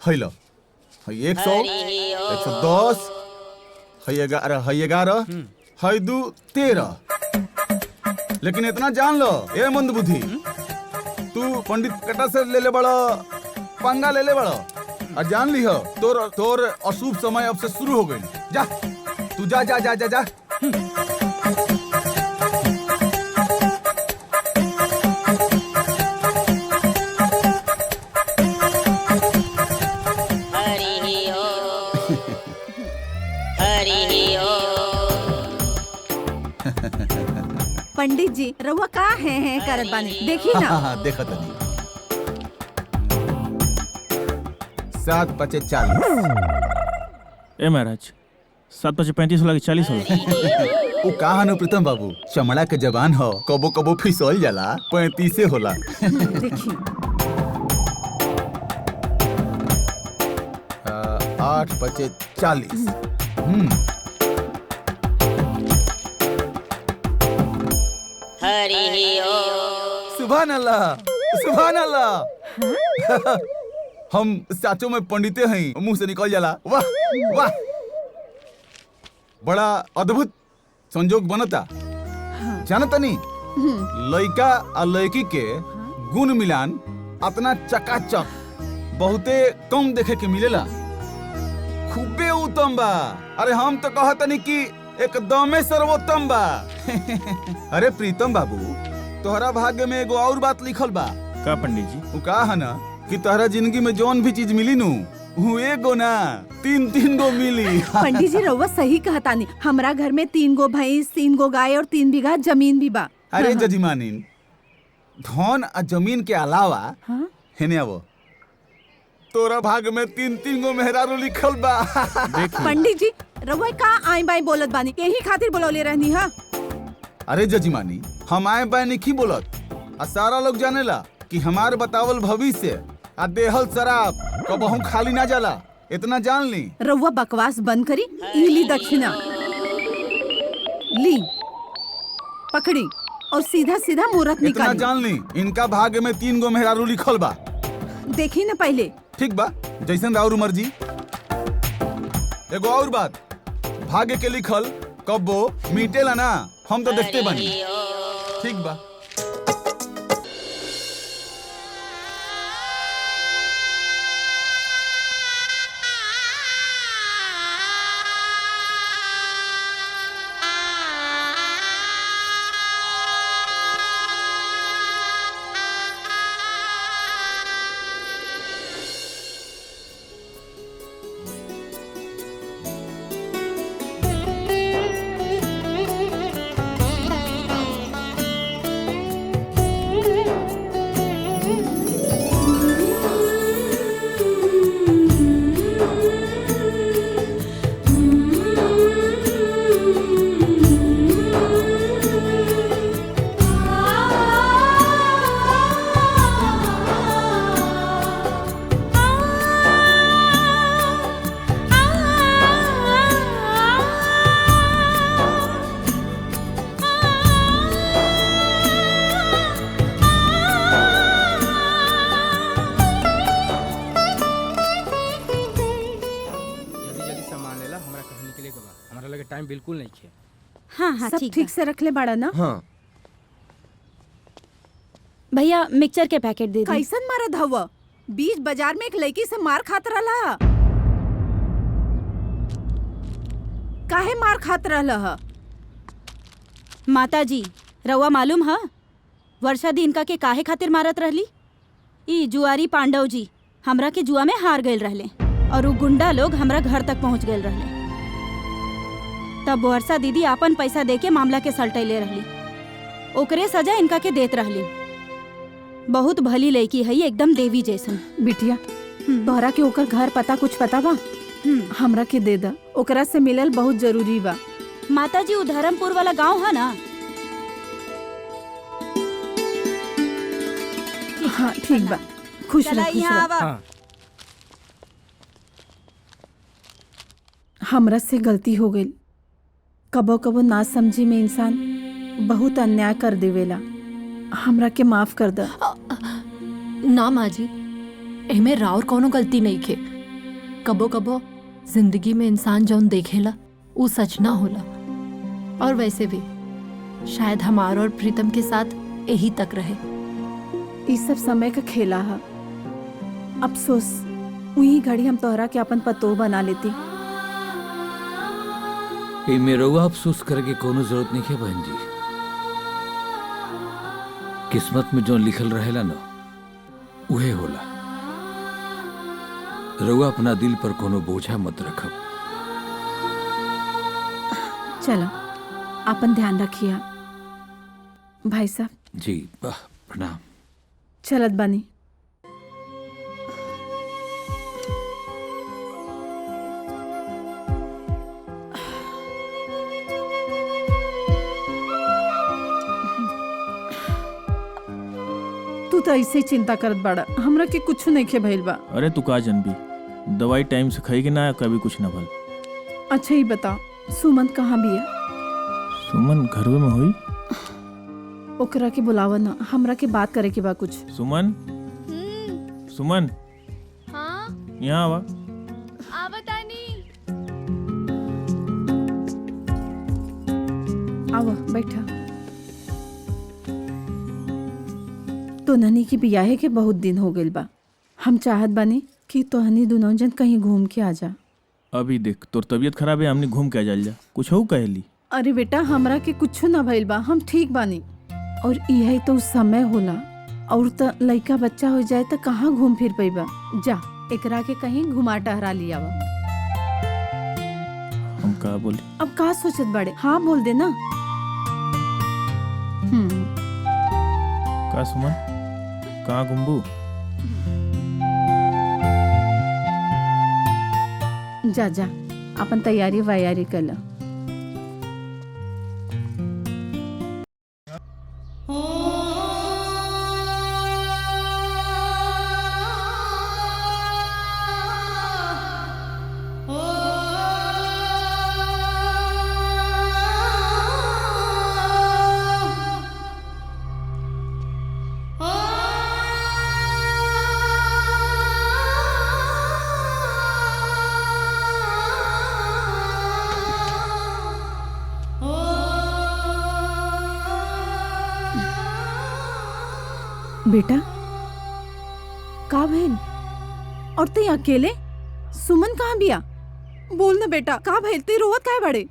हेलो, 100, 110, 11, 2, 13। लेकिन इतना जान लो ए मंद बुद्धि, तू पंडित कटा से ले बड़ा, पंगा ले बड़ा, और जान ली हो तोर अशुभ समय अब से शुरू हो गई। जा तू जा जा जा जा जा। पंडित जी रउआ का है करत बानी देखी ना। हाँ, देखो तनी 7 पचे 40। ए महाराज 7 5 35 होला कि 40 होला? उ कहा न प्रीतम बाबू, चमड़ा के जबान हो, कबो कबो फिसल जाला, 35 होला। देखी 8 पचे 40। सुभान अल्लाह, सुभान अल्लाह। हम साचो में पंडिते हैं, मुंह से निकल जाला। वाह वाह, बड़ा अद्भुत संजोग बनता। जानता नहीं, लड़का और लड़की के गुण मिलान अपना चकाचक बहुते कम देखे के मिलेला। खूबे उत्तम बा। अरे हम तो कहता नहीं कि एकदमे सर्वोत्तम बा। अरे प्रीतम बाबू, तोहरा भाग्य में एगो और बात लिखल बा। का पंडित जी? वो कहा है ना कि तोहरा जिंदगी में जौन भी चीज मिली नू, वो एगो ना 3 गो मिली। पंडित जी रउआ सही कहतानी। हमरा घर में 3 गो भैंस, 3 गो गाय और 3 बीघा जमीन भी बा। अरे जजमानिन, धन और जमीन के अलावा हेने आवो, तोरा भाग में 3 गो मेहरारू लिखल बा। पंडित जी रउआ का आई बाई बोलत बानी, यही खातिर बोलौले रहनी हा। अरे जजमानी, हम आए बाय नहीं बोलत, आ सारा लोग जानेला कि हमार बतावल भविष्य आ देहल शराब कबहू खाली ना जाला। इतना जान ली। रउआ बकवास बंद करी। ई ली दक्षिणा, ली पकड़ी और सीधा सीधा मुहूर्त इतना निकाली। जान ली, इनका भाग्य में 3 गो मेहरारू लिखल बा। देखी न पहले। ठीक बा, जैसन राउर मर्जी। एगो और बात, भाग्य के लिखल कब्बो मीटेला ना, हम तो देखते बानी। ठीक बा। टाइम बिल्कुल नहीं है। हाँ हाँ सब ठीक से रख ले बाड़ा ना। हाँ भैया मिक्सचर के पैकेट दे दी। कैसन मारत हवा? बीच बाजार में एक लड़की से मार खात रहला। काहे मार खात रहला ह? माता जी रउआ मालूम है वर्षा दी इनका के काहे खातिर मारत रहली? ई जुआरी पांडव जी हमरा के जुआ में हार गए रहले और वो गुंडा लोग हमरा घर तक पहुंच गए रहले। तब वर्षा दीदी आपन पैसा दे के मामला के सलटैले रहली, ओकरे सजा इनका के देत रहली। बहुत भली लड़की है, एकदम देवी जैसन। बिटिया तोहरा के ओकर घर पता कुछ पता बा? हमरा के दे दा, ओकरा से मिलल बहुत जरूरी बा। माता जी धर्मपुर वाला गांव है ना? हाँ ठीक बा, खुश रह खुश रह। हाँ। हमरा से गलती हो गई। कबो कबो ना समझी में इंसान बहुत अन्याय कर देवेला। हमरा के माफ कर दा। ना माँ जी, एमे राउर कोनो गलती नहीं खे। कबो कबो जिंदगी में इंसान जौन देखेला वो सच ना होला। और वैसे भी शायद हमारा और प्रीतम के साथ यही तक रहे। इस सब समय का खेला है। अफसोस वही घड़ी हम तोहरा के अपन पतो बना लेती। मेरा अफसोस करके कोनो जरूरत नहीं है बहन जी। किस्मत में जो लिखल रहेला ना उहे होला। रउआ अपना दिल पर कोनो बोझा मत रखब। चलो अपन ध्यान रखिए भाई साहब। जी प्रणाम। चलत बानी। तू तो ऐसे ही चिंता करत बाड़ा, हमरा के कुछ नहीं खे भइल बा। अरे तू का जनबी, दवाई टाइम से खाई कि ना कभी कुछ ना भल। अच्छा ही बता, सुमन कहाँ भी है? सुमन घरवे में हुई। ओकरा के बुलावा ना, हमरा के बात करे के बा कुछ। सुमन, सुमन हाँ यहाँ आवा। आवतानी। आवा बैठा। तो ननी की बियाहे के बहुत दिन हो गइल बा। हम चाहत बानी कि तोहनी दोनों जन कहीं घूम के आ जा। अभी देख तोर तबीयत खराब है, हमने घूम के आ जा। कुछ हो कहली? अरे बेटा हमरा के कुछ ना भइल बा, हम ठीक बानी। और यही तो समय होला, और तो लइका बच्चा हो जाए तो कहाँ घूम फिर पैबा। जा एकरा के कहीं घुमा टहरा लिया। हम का बोली? अब का सोचत बड़े, हाँ बोल दे ना। का सुमन, कहाँ घूमबू? जा जा अपन तैयारी वैयारी कर ला। बेटा का भइल? और ते अकेले? सुमन कहाँ बिया? बोल ना बेटा, का भइल? ते रोवत काहे बड़े?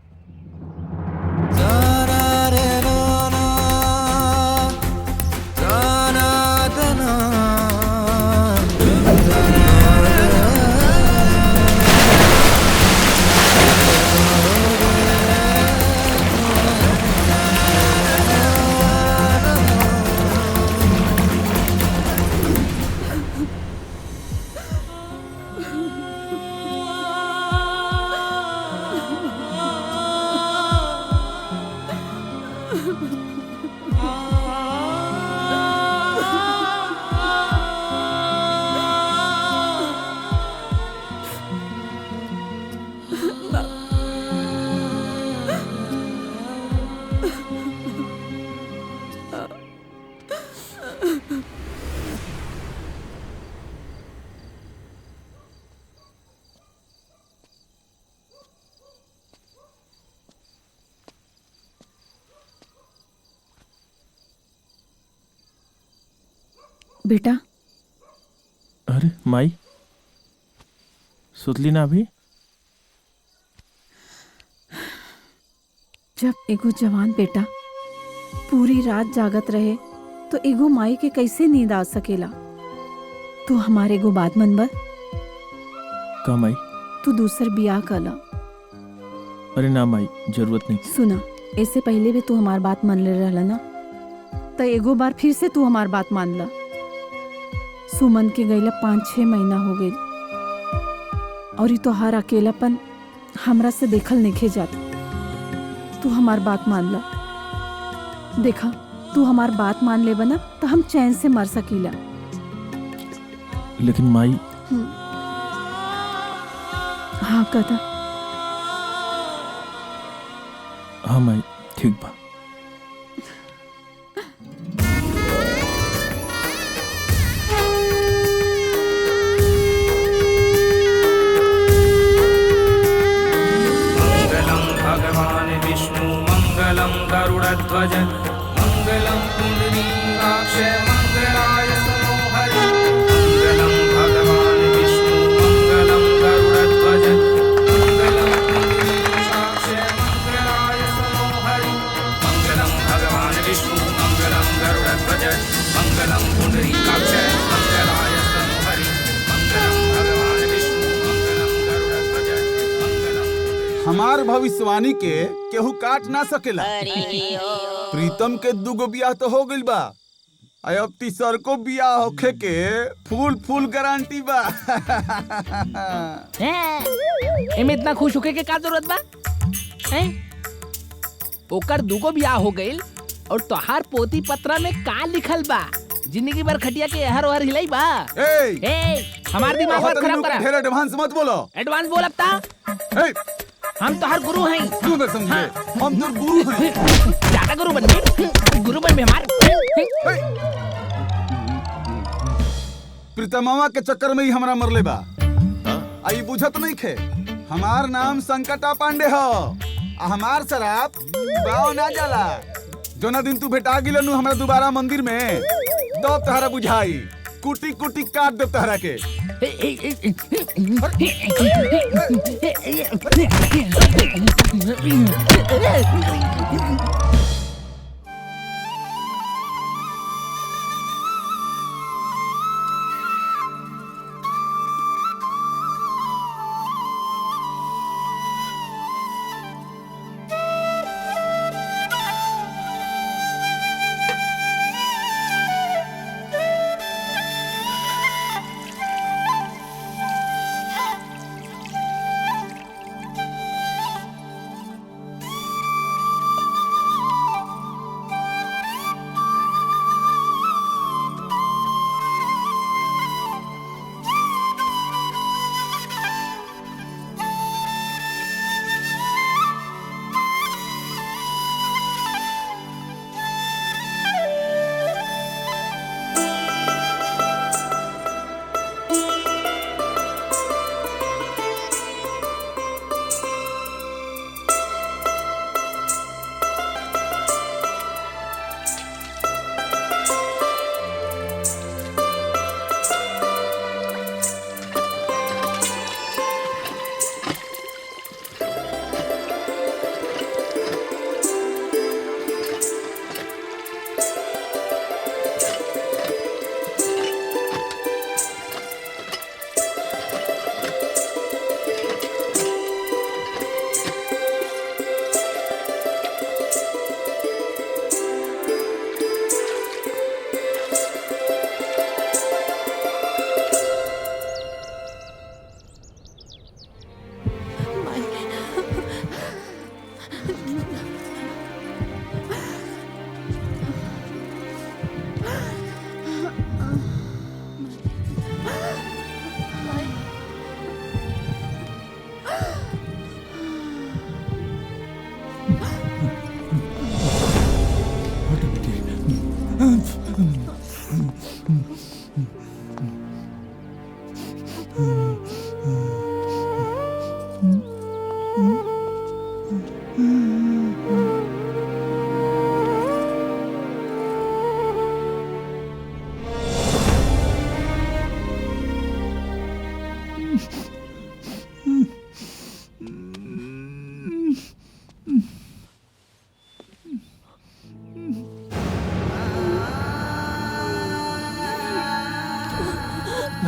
बेटा अरे माई, सुतली ना अभी? जब एगो जवान बेटा पूरी रात जागत रहे तो एगो माई के कैसे नींद आ सकेला? तू हमारे एगो बात मनबा? का माई? तू दूसर बियाह कला। अरे ना माई, जरूरत नहीं। सुना, इससे पहले भी तू हमार बात मान ले रहला ना, तो एगो बार फिर से तू हमार बात मान ला। सुमन के गईला 5-6 महीना हो गई, और ये तो हर अकेलापन हमरा से देखल नहीं जाता। तू हमार बात मान ला। देखा, तू हमार बात मान ले बना तो हम चैन से मर सकीला। लेकिन माई। हाँ कदा। हाँ माई, ठीक बा। गरुड़ध्वज मंगलम पुंडरीकाक्ष मंगलाय मनोहरि मंगलम भगवान विष्णु मंगलम गरुड़ध्वज मंगलम पुंडरीकाक्ष मंगलाय मनोहरि मंगलम भगवान विष्णु मंगलम गरुड़ध्वज मंगलम पुंडरीकाक्ष मंगलाय मनोहरि मंगलम भगवान विष्णु मंगलम गरुड़ध्वज मंगलम। हमार भविष्यवाणी के केहू काट ना सकेला। प्रीतम के दुगो बियाह तो हो गइल बा, अब तीसर को बियाह होखे के फुल गारंटी बा। एमे इतना खुश होके के का जरूरत बा? हैं? ओकर दुगो बियाह हो गइल और तोहार पोती पत्रा में का लिखल बा? जिंदगी भर खटिया के हर ओहर हिलाई बा। हमार दिमाग मत खराब करा। ढेर एडवांस मत बोलो। एडवांस बोलब ता? हम तोहार गुरु हैं। तू न समझे, हम तो गुरु हैं। ज्यादा गुरु बन गए, गुरु बन में हमार। प्रीतमवा के चक्कर में ही हमरा मरले बा। आई बुझत नहीं खे, हमार नाम संकटा पांडे हो, हमार शराब बाव ना जाला। जोना दिन तू भेटा गिलनु हमरा दोबारा मंदिर में, तो तहरा बुझाई कुटी कुटी काट दे तहरा के।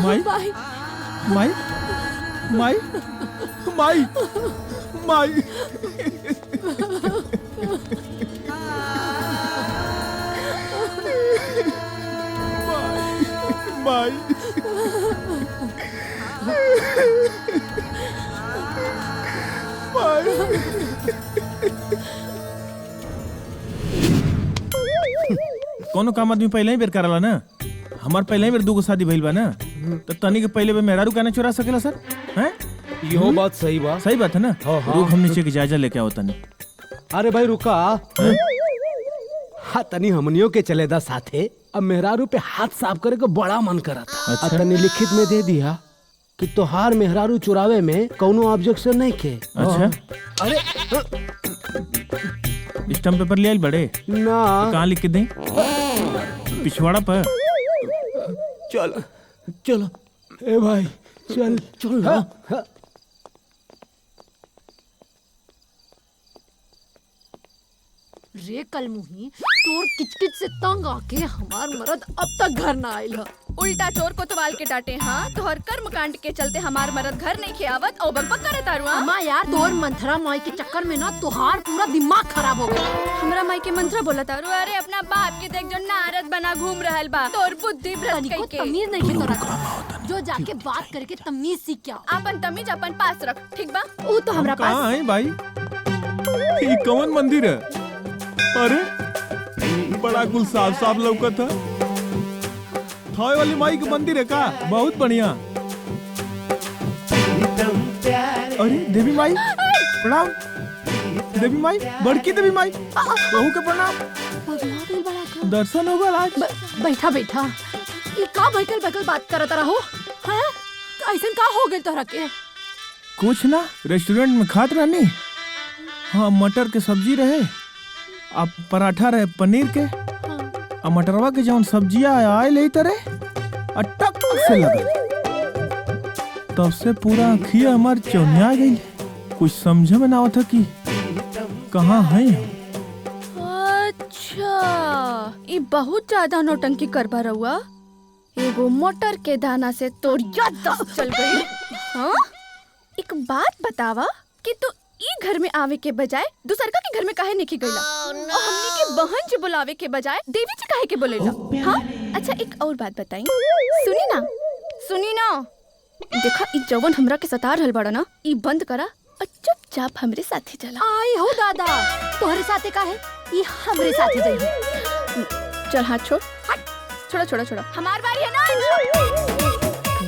माई माई माई माई माई माई कोनो काम आदमी पहले ही बेर कराला ना। हमार पहले ही बेर दूगो शादी भइल बा ना, तो तनी के पहले बे मेहरारू काहे चुरा सकेला सर? हैं? यो बात सही बा। सही बात है ना। रुक हम नीचे की जायजा लेके आओ तनी। अरे भाई रुका। हाँ तनी हमनियों के चले दा साथे। अब मेहरारू पे हाथ साफ करे को बड़ा मन करा था। अच्छा? तनी लिखित में दे दिया कि तोहार मेहरारू चुरावे में कोनो ऑब्जेक्शन नहीं के। अच्छा? अरे स्टैम्प पेपर ले आइल बड़े ना। कहाँ लिख के दें? पिछवाड़ा पर। चल चलो ए भाई चल चल ना। रे कलमुही, तोर किचकिच से तंग आके हमार मर्द अब तक घर ना आइल ह। उल्टा चोर को तवाल के डांटे। हाँ, तोहर कर्म कांड के चलते हमार मर्द घर नहीं खियावत और बकबक करे तारू। अम्मा यार, तोर मंथरा माई के चक्कर में ना तुहार पूरा दिमाग खराब हो गया। हमरा माई के मंत्र बोला तारू। अरे अपना बाप के देख जो नारद बना घूम रहल बा, तोर बुद्धि भ्रष्ट कई के। तमीज नहीं है तोरा, जो जाके बात करके तमीज सीख के आओ। अपन तमीज अपन पास रख, ठीक बा? वो तो हमरा पास। कहाँ है भाई? ये कौन मंदिर है? अरे बड़ा कुल साफ साफ लौकत है। थावे वाली माई का मंदिर है का? बहुत बढ़िया। अरे देवी माई प्रणाम। देवी माई, बड़की देवी माई, बहू के प्रणाम। दर्शन होगा आज। बैठा बैठा ये का बैठल बैठल बात करत रहो? हैं? ऐसन का हो गइल तोहरा के? कुछ ना, रेस्टोरेंट में खात रहनी। हाँ, मटर के सब्जी रहे, अब पराठा रहे पनीर के, और मटरवा के जौन सब्जियां आए ले तरह अटक से लगल। तब से पूरा अखिया हमार चौनिया गई। कुछ समझ में ना आवता कि कहाँ है। अच्छा, ये बहुत ज्यादा नौटंकी करबा रहुआ। एगो मटर के दाना से तोर याददाश्त चल गई। हाँ, एक बात बतावा कि तू ई घर में आवे के बजाय दूसर का के घर में काहे नहीं गईला? और हमनी के बहन जी बुलावे के बजाय देवी जी काहे के बोलेला? हाँ, अच्छा एक और बात बताई। सुनी ना, देखा ई जवन हमरा के सता रहल बड़ा ना, ई बंद करा और चुपचाप हमरे साथे चला। आई हो दादा, तोहरे साथे का है? ये हमरे साथे जाइए। चल हाथ छोड़, छोड़ा छोड़ा छोड़ा। हमार बारी है ना।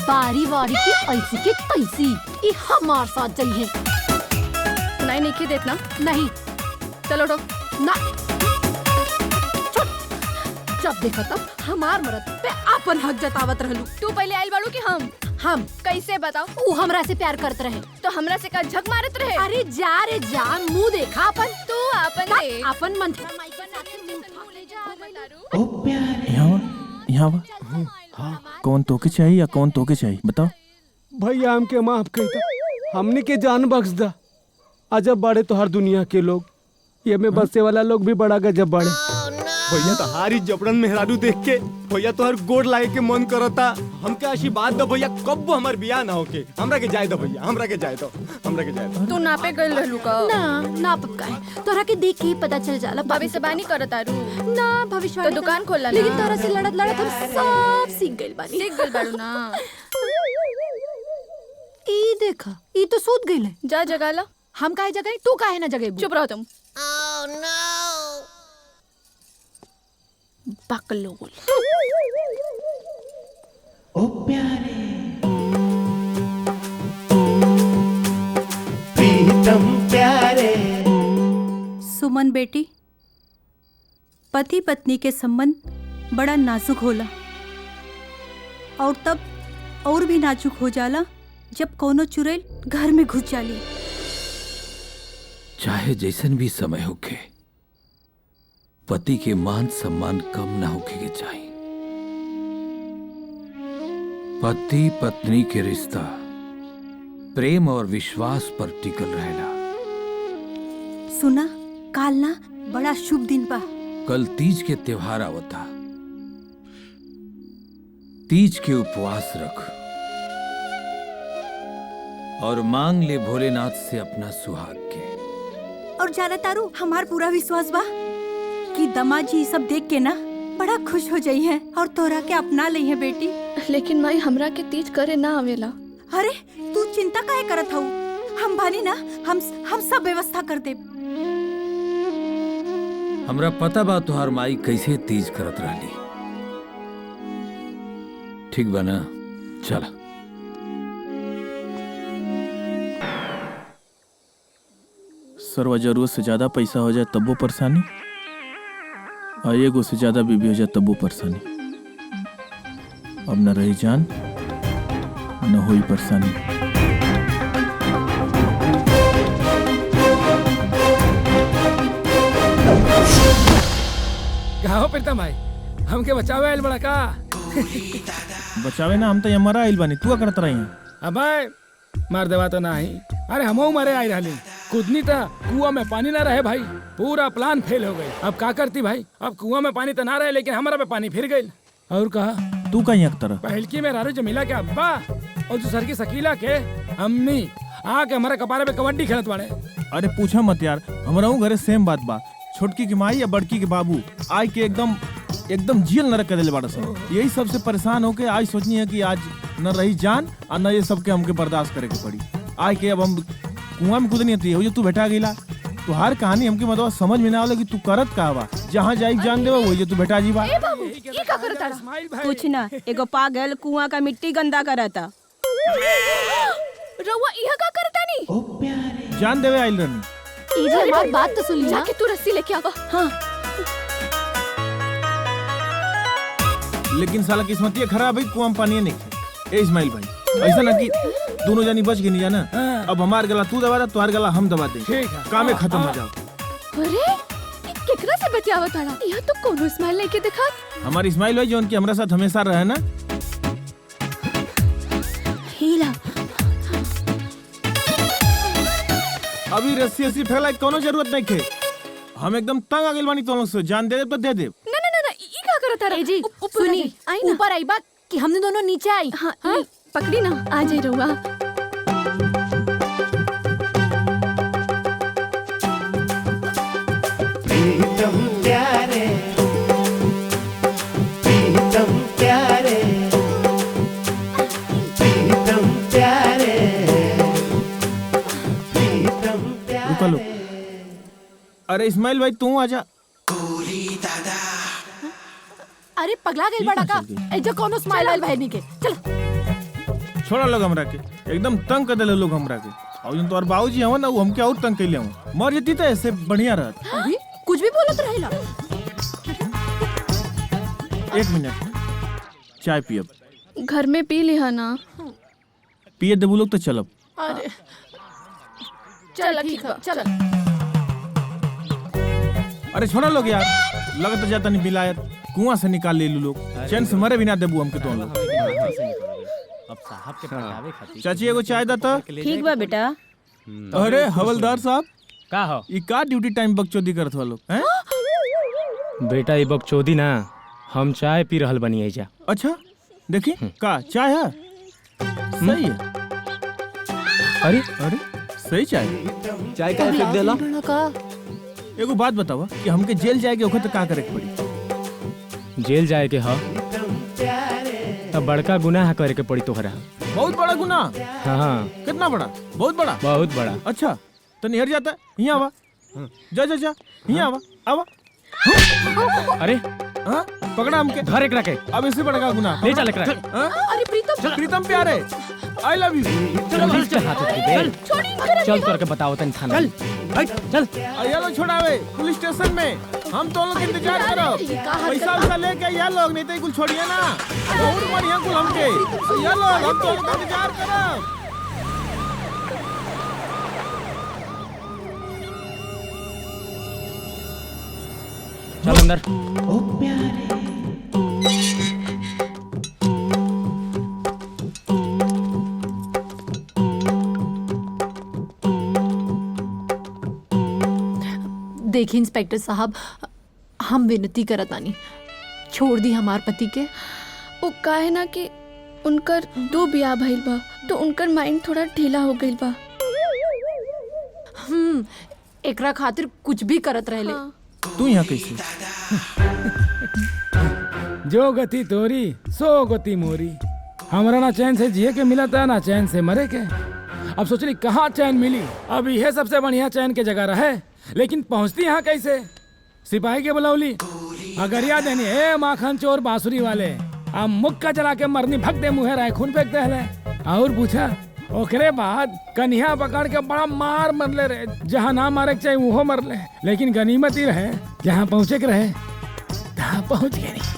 बारी वारी की ऐसी की तैसी, ये हमार साथ जाइए। सुनाई नहीं की देतना? नहीं। चलो उठो। ना, जब देखा तब हमार मरद पे अपन हक जतावत रहलू। तू पहले आइल बाड़ू कि हम कैसे बताओ? वो हमरा से प्यार करत रहे तो हमरा से का झक मारत रहे? अरे जा रे जा, मुंह देखा अपन। तू अपन दे, अपन मन। यहाँ कौन तोके चाहिए या कौन तोके चाहिए बताओ? भैया हमके माफ कर, हमने के जान बख्श दा। अजब बड़े तो हर दुनिया के लोग, ये में बसने वाला लोग भी बड़ा गजब बड़े। भैया तो हारी जबरन मेहरारू देख के भैया तो हर गोड़ लाए के मन करता। हमके आशीर्वाद दो भैया, कब हमार बियाह ना होके। हमरा के जाए दो भैया, हमरा के जाए दो, हमरा के जाए दो। तू नापे गइल रहलू का? ना पक्का है, तोरा के देख के ही पता चल जाला। भविष्यवाणी करत आरू ना, भविष्यवाणी तो दुकान खोलला ना। लेकिन तोरा से लड़त लड़त हम सब सीख गइल बानी। सीख गइल बाड़ू ना। ई देखा, ई तो सूत गइल है। जा जगाला। हम काहे जगह, तू काहे ना जगह? चुप रहो तुम। पागल लोग। ओ प्यारे प्रीतम प्यारे। सुमन बेटी, पति पत्नी के संबंध बड़ा नाजुक होला, और तब और भी नाजुक हो जाला जब कोनो चुड़ैल घर में घुस जाली। चाहे जैसन भी समय होके, पति के मान सम्मान कम ना होके के चाहिए। पति पत्नी के रिश्ता प्रेम और विश्वास पर टिकल रहेला। सुना, काल ना बड़ा शुभ दिन बा। कल तीज के त्योहार आवता। तीज के उपवास रख और मांग ले भोलेनाथ से अपना सुहाग के। और जाना तारू, हमार पूरा विश्वास बा कि दमाजी सब देख के ना बड़ा खुश हो जाई है और तोरा के अपना लई है बेटी। लेकिन माई हमरा के तीज करे ना आवेला। अरे तू चिंता काहे करत हऊ? हम बानी ना, हम सब व्यवस्था कर देब। हमरा पता बा तुहार माई कैसे तीज करत रहली। ठीक बा ना? चला। सरवा जरूरत से ज्यादा पैसा हो जाए तब वो परेशानी, और एगो से ज्यादा बीबी हो जाए तब वो परेशानी। अब न रही जान, न हुई परेशानी। कहो प्रीतम भाई, हमके बचावे आइल बड़ा का? बचावे ना, हम तो मरा आइल बानी। तू करत रही है? अबे मर देवा तो नहीं। अरे हमहू मरे आई रहली। कूदनी था कुआं में पानी ना रहे भाई, पूरा प्लान फेल हो गई। अब का करती भाई, अब कुआं में पानी तो ना रहे लेकिन हमारा पे पानी फिर गई। और कहा तू कहीं अख्तर पहलकी में रारू जमीला के अब्बा और दूसर की शकीला के अम्मी आके हमारे कपारे पे कबड्डी खेलत बाड़े। अरे पूछा मत यार, हमारा घरे सेम बात बा। छोटकी की माई या बड़की के बाबू आज के एकदम जेल नरक कर दिले बाड़ा सब। यही सबसे परेशान होके आज सोचनी है कि आज न रही जान और न ये सब के हमके बर्दाश्त करे के पड़ी। आज के अब हम कुआं में कूदनी होती है, तू बैठा गईला तो हर कहानी हमके मतलब समझ में ना आवला कि तू करत का बा। जहाँ जाई जान देवा वही तू बैठा जी बा। ए बाबू ये का करता कुछ ना, एगो पागल कुआं का मिट्टी गंदा करता। रउआ यह का करता नहीं? जान देवे आइल रहनी। इधर हमारी बात तो सुन लिया। जाके तू रस्सी लेके आवा। हाँ लेकिन साला किस्मतिया खराब है, कुआं में पानी नहीं खे। ए इस्माइल भाई ऐसा ना कि दोनों जानी बच गई नहीं जाना। अब हमार गला तू दबा, तुहार गला हम दबा दे, कामे खत्म हो जाओ। अरे केकरा से बतियावत ताड़ा? यह तो कोनो स्माइल लेके दिखा। हमारी इस्माइल भाई जो उनके हमारे साथ हमेशा रहे ना। हीला अभी रस्सी रस्सी फैला कोनो जरूरत नहीं खे। हम एकदम तंग आ गइल बानी तो लोग से। जान दे तो दे दे। ना ना ना ई का करता रे? जी सुनी, ऊपर आई बात कि हमने दोनों नीचे आई। हाँ पकड़ी ना, आ जाए रउआ। प्रीतम प्यारे, प्रीतम प्यारे, प्रीतम प्यारे, प्रीतम प्यारे। रुका लो। अरे इस्माइल भाई तू आजा। अरे पगला गई बड़ा का, ऐजा कोनो स्माइल वाइल भाई नहीं के। चल छोड़ा लोग हमरा के, एकदम तंग कर देले लोग हमरा के। और जो तोर बाबूजी हवन ना वो हमके और तंग कैले हवन। मर जती तो ऐसे बढ़िया रहत। अभी कुछ भी बोलत रहेला। 1 मिनट चाय पियब। घर में पी लिहा ना। पिए देबू लोग तो चलब। अरे चल ठीक बा, चल। अरे छोड़ा लोग यार, लगत जाता नहीं बिलायत। कुआं से निकाल ले लोग, चैन से मरे बिना देबू हमके तो लोग। अब साहब के पटावे खातिर चाची एगो चाय दा तो। ठीक बा बेटा। अरे हवलदार साहब का हो? ई का ड्यूटी टाइम बकचोदी करत हो लोग हैं? बेटा ये बकचोदी ना, हम चाय पी रहल बनी एजा। अच्छा देखी का चाय है? सही है। अरे अरे सही चाय। चाय का फेंक देला। एगो बात बतावा कि हमके जेल जाए के ओखत का करे के पड़ी? जेल जाए के ह तब बड़का गुनाह करे के पड़ी तोहरा। बहुत बड़ा गुनाह। हाँ कितना बड़ा? बहुत बड़ा। बहुत बड़ा। अच्छा तो निहर जाता यहाँ आवा। जा जा जा यहाँ आवा आवा। अरे हाँ पकड़ा हमके। घर एक रखे। अब इससे बड़ा गुनाह ले चल एकरा। अरे प्रीतम, प्रीतम प्यारे आई लव यू। चल करके बताओ तनी थाना। चल ये लोग छोड़ावे पुलिस स्टेशन में। हम तो लोग इंतजार करो। पैसा वैसा लेके ये लोग, नहीं तो कुल छोड़िए ना। बहुत बढ़िया कुल हमके ये लोग, हम तो लोग इंतजार करो। चल अंदर। ओ प्यारे, देखिए इंस्पेक्टर साहब, हम विनती करतानी, छोड़ दी हमार पति के। वो काहे ना कि उनकर 2 बियाह भइल बा तो उनकर माइंड थोड़ा ढीला हो गइल बा। एकरा खातिर कुछ भी करत रहले। तू यहाँ कैसे? जो गति तोरी सो गति मोरी। हमरा ना चैन से जिए के मिला था ना चैन से मरे के। अब सोचली कहाँ चैन मिली। अब यह सबसे बढ़िया चैन के जगह रहे, लेकिन पहुँचती यहाँ कैसे? सिपाही के बुलावली, अगरिया देनी ए माखन चोर बांसुरी वाले। अब मुक्का चला के मरनी भग दे मुँहे राय खून फेंक दे। और पूछा ओकरे बाद कन्हिया पकड़ के बड़ा मार मरले रहे। जहाँ ना मारे के चाहिए वो मरले, लेकिन गनीमत ही रहे जहाँ पहुँचे के रहे तहाँ पहुँच गए नहीं।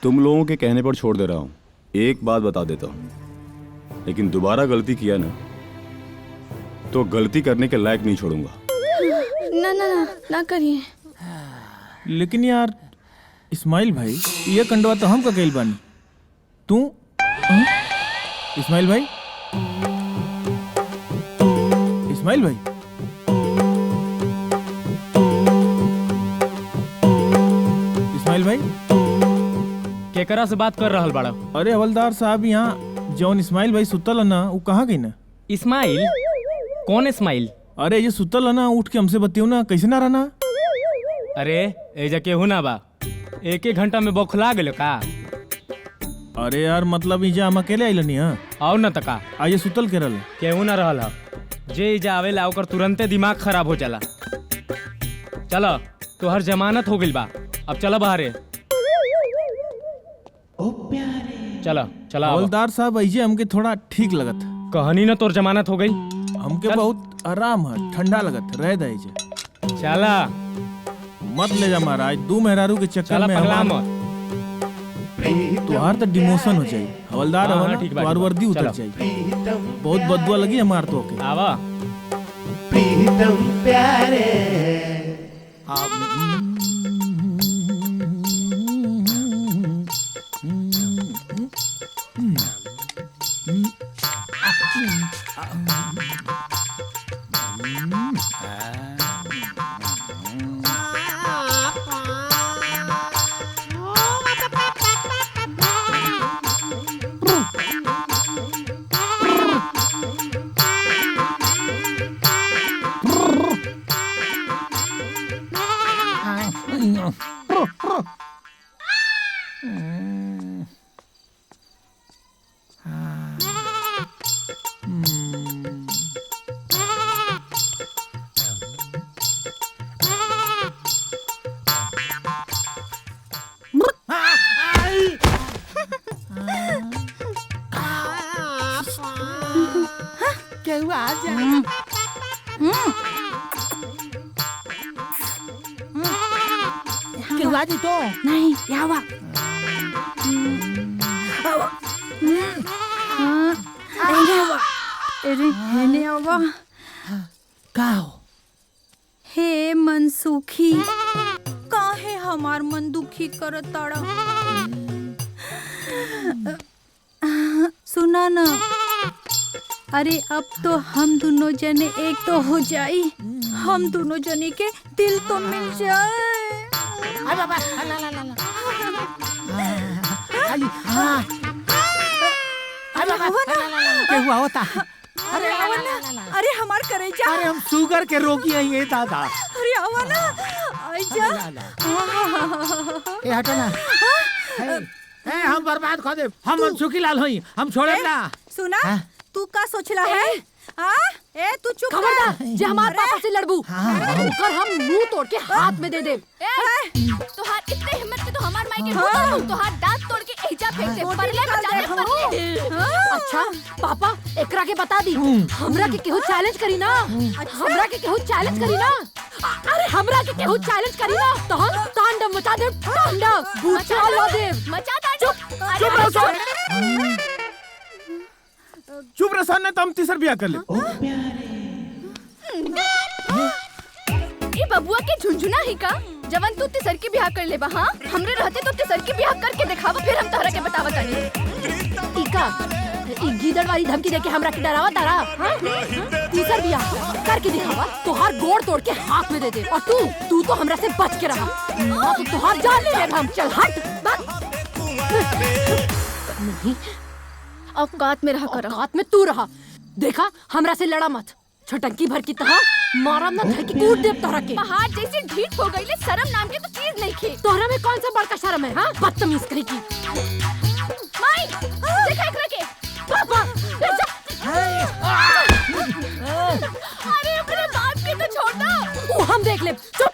तुम लोगों के कहने पर छोड़ दे रहा हूँ। एक बात बता देता हूँ, लेकिन दोबारा गलती किया ना तो गलती करने के लायक नहीं छोड़ूंगा। ना ना ना ना करिए। लेकिन यार इस्माइल भाई, ये कंडवा तो हम का कैल बानी। तू इस्माइल भाई इस्माइल भाई, इस्माइल भाई केकरा से बात कर रहल बाड़ा? अरे हवलदार साहब, यहाँ जौन इस्माइल भाई सुतल है ना, वो कहाँ गई ना? इस्माइल? कौन इस्माइल? अरे ये सुतल है ना, उठ के हमसे बतियो ना, कैसे ना रहना? अरे एजा केहू ना बा, एक घंटा में बौखला गेलो का? अरे यार मतलब इजा हम अकेले आइल नहीं है? आओ न तका। आइए सुतल के रहल केहू ना रहल है, जे इजा आवेला ओकर तुरंते दिमाग खराब हो जाला। चलो तोहर जमानत हो गइल बा, अब चलो बाहरे। चलो चलो। हवलदार साहब ऐसे हमके थोड़ा ठीक लगत। कहनी ना तोर जमानत हो गई। हमके बहुत आराम है, ठंडा लगत, रह दे ऐसे। चला मत ले जा महाराज, दू मेहरारू के चक्कर चला में पगला हमार तुहार तो डिमोशन हो जाई। हवलदार हाँ, हवा हाँ, ठीक बा, तुहार ठीक बा। वर्दी उतर चलो। जाई, बहुत बदुआ लगी हमार तो के। आवा प्रीतम प्यारे। केहू आ जा। केहू आ जी तो नहीं यावा। अरे हेने आवा। का हो? हे मनसुखी, काहे हमार मन दुखी करत ताड़ा? सुना ना, अरे अब तो हम दोनों जने एक तो हो जाई, हम दोनों जने के दिल तो मिल जाए। अरे बाबा, ला ला ला ला। हाँ। अरे बाबा, केहू आवता। अरे आवा ना, अरे हमार करेजा। अरे हम शुगर के रोगी हैं ये दादा। अरे आवा ना, आइजा। ए हटो ना। ए हम बर्बाद खो दे, हम मनसुखी लाल होई, हम छोड़े ना। सुना, तू का सोचला है? हाँ? ए तू चुप कर। खबरदार, जे हमार पापा से लड़बू और हम मुंह तोड़ के हाथ में दे दे। तोहार इतने हिम्मत के तो हमार माई के ढूंढ तोहार दांत तोड़ के एजा फेंक दे। परले बचाने परले। अच्छा पापा, एकरा के बता दी, हमरा के केहू चैलेंज करी ना, हमरा के केहू चैलेंज करी ना, अरे हमरा के केहू चैलेंज करी ना, तो हम तांडव मचा दे, तांडव मचा लो दे, मचा तांडव। चुप रहो सर, चुप रहो सर, नहीं तो हम तीसर ब्याह कर ले। ये बबुआ के झुंझुना ही का जवन तू तिसर की ब्याह कर ले बा। हाँ हमरे रहते तो तिसर की ब्याह करके दिखावा, फिर हम तोहरा के बतावा तानी। इका ई गीदड़ वाली धमकी देके हमरा के डरावा तारा। हाँ? तीसर बियाह करके दिखावा, तोहार गोड़ तोड़ के हाथ में दे दे, और तू तो हमरा से बच के रहा। हाँ, तो तोहार जान ले लेब हम। चल हट नहीं, औकात में रहा करा। औकात में तू रहा। देखा, हमरा से लड़ा मत, छटंकी भर की तरह मारा ना धर की कूट देब तोहरा के। पहाड़ जैसे ढीठ हो गई ले, शर्म नाम के तो चीज नहीं खे। तोहरा में कौन सा बड़का शर्म है? हाँ, बदतमीज कहीं की। माई देखा एकरा के। पापा अरे अपने बाप के तो छोड़ दो। वो हम देख ले। चुप।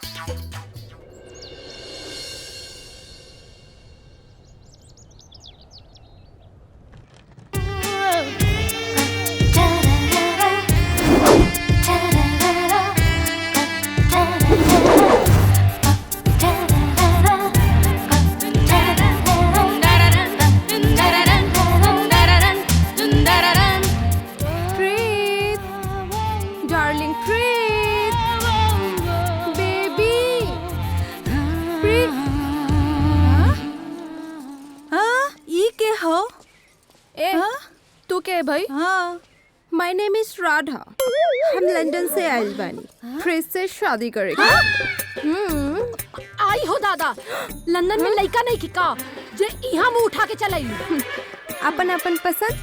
तू के भाई? हाँ माय नेम इज राधा। हम लंदन से आइल बानी फ्रेश से शादी करेंगे। आई हो दादा, लंदन में लड़का नहीं खिका जे यहाँ मुंह उठा के चलाई। अपन अपन पसंद,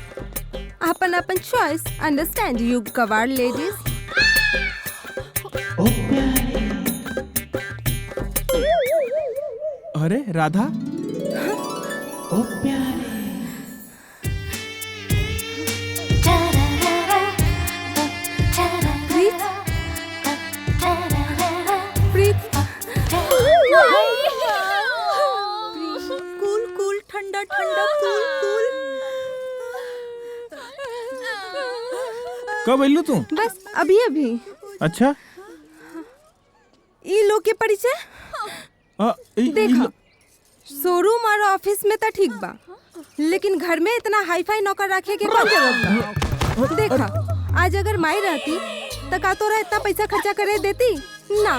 अपन अपन चॉइस। अंडरस्टैंड यू गवार लेडीज। अरे राधा, कूल कूल ठंडा ठंडा कूल कूल। कब अइलू तू? बस अभी अभी। अच्छा, ई लोग के परिचय देखा। शोरूम और ऑफिस में तो ठीक बा, लेकिन घर में इतना हाई फाई नौकर रखे के क्या जरूरत बा? देखा, आज अगर माई रहती तो का तोरा इतना पैसा खर्चा करे देती ना,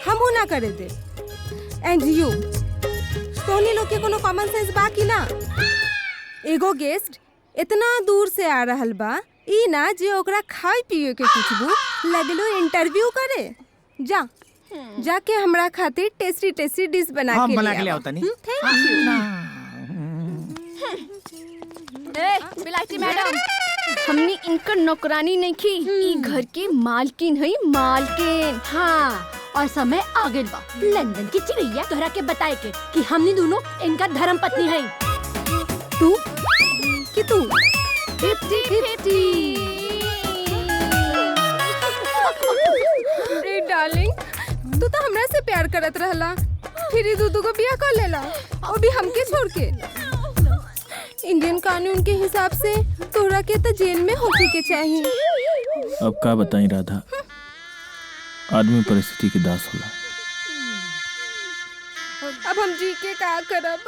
हम ना करे दे। एंड यू सोनी लोग के कोनो कॉमन सेंस बा कि ना? एगो गेस्ट इतना दूर से आ रहल बा, ई ना जे ओकरा खाए पिए के पूछबू लगलो इंटरव्यू करे। जा जाके हमरा खातिर टेस्टी टेस्टी डिश बना के ले आओ तनी। Thank you. ए बिलायती मैडम, हमनी इनकर नौकरानी नहीं की, ई घर की मालकिन है, मालकिन। हाँ, और समय आ गइल बा लंदन की चिड़ैया तोहरा के बताए के कि हमनी दोनों इनका धर्म पत्नी है। तू कि तू 50-50। रे डार्लिंग, तू तो हमरा से प्यार करत रहला, फिर ही दूधू को बिया कर लेला, और भी हमके छोड़ के। इंडियन कानून के हिसाब से तोरा के तो जेल में होके के चाहिए। अब का बताई राधा, आदमी परिस्थिति के दास होला। अब हम जी के का करब?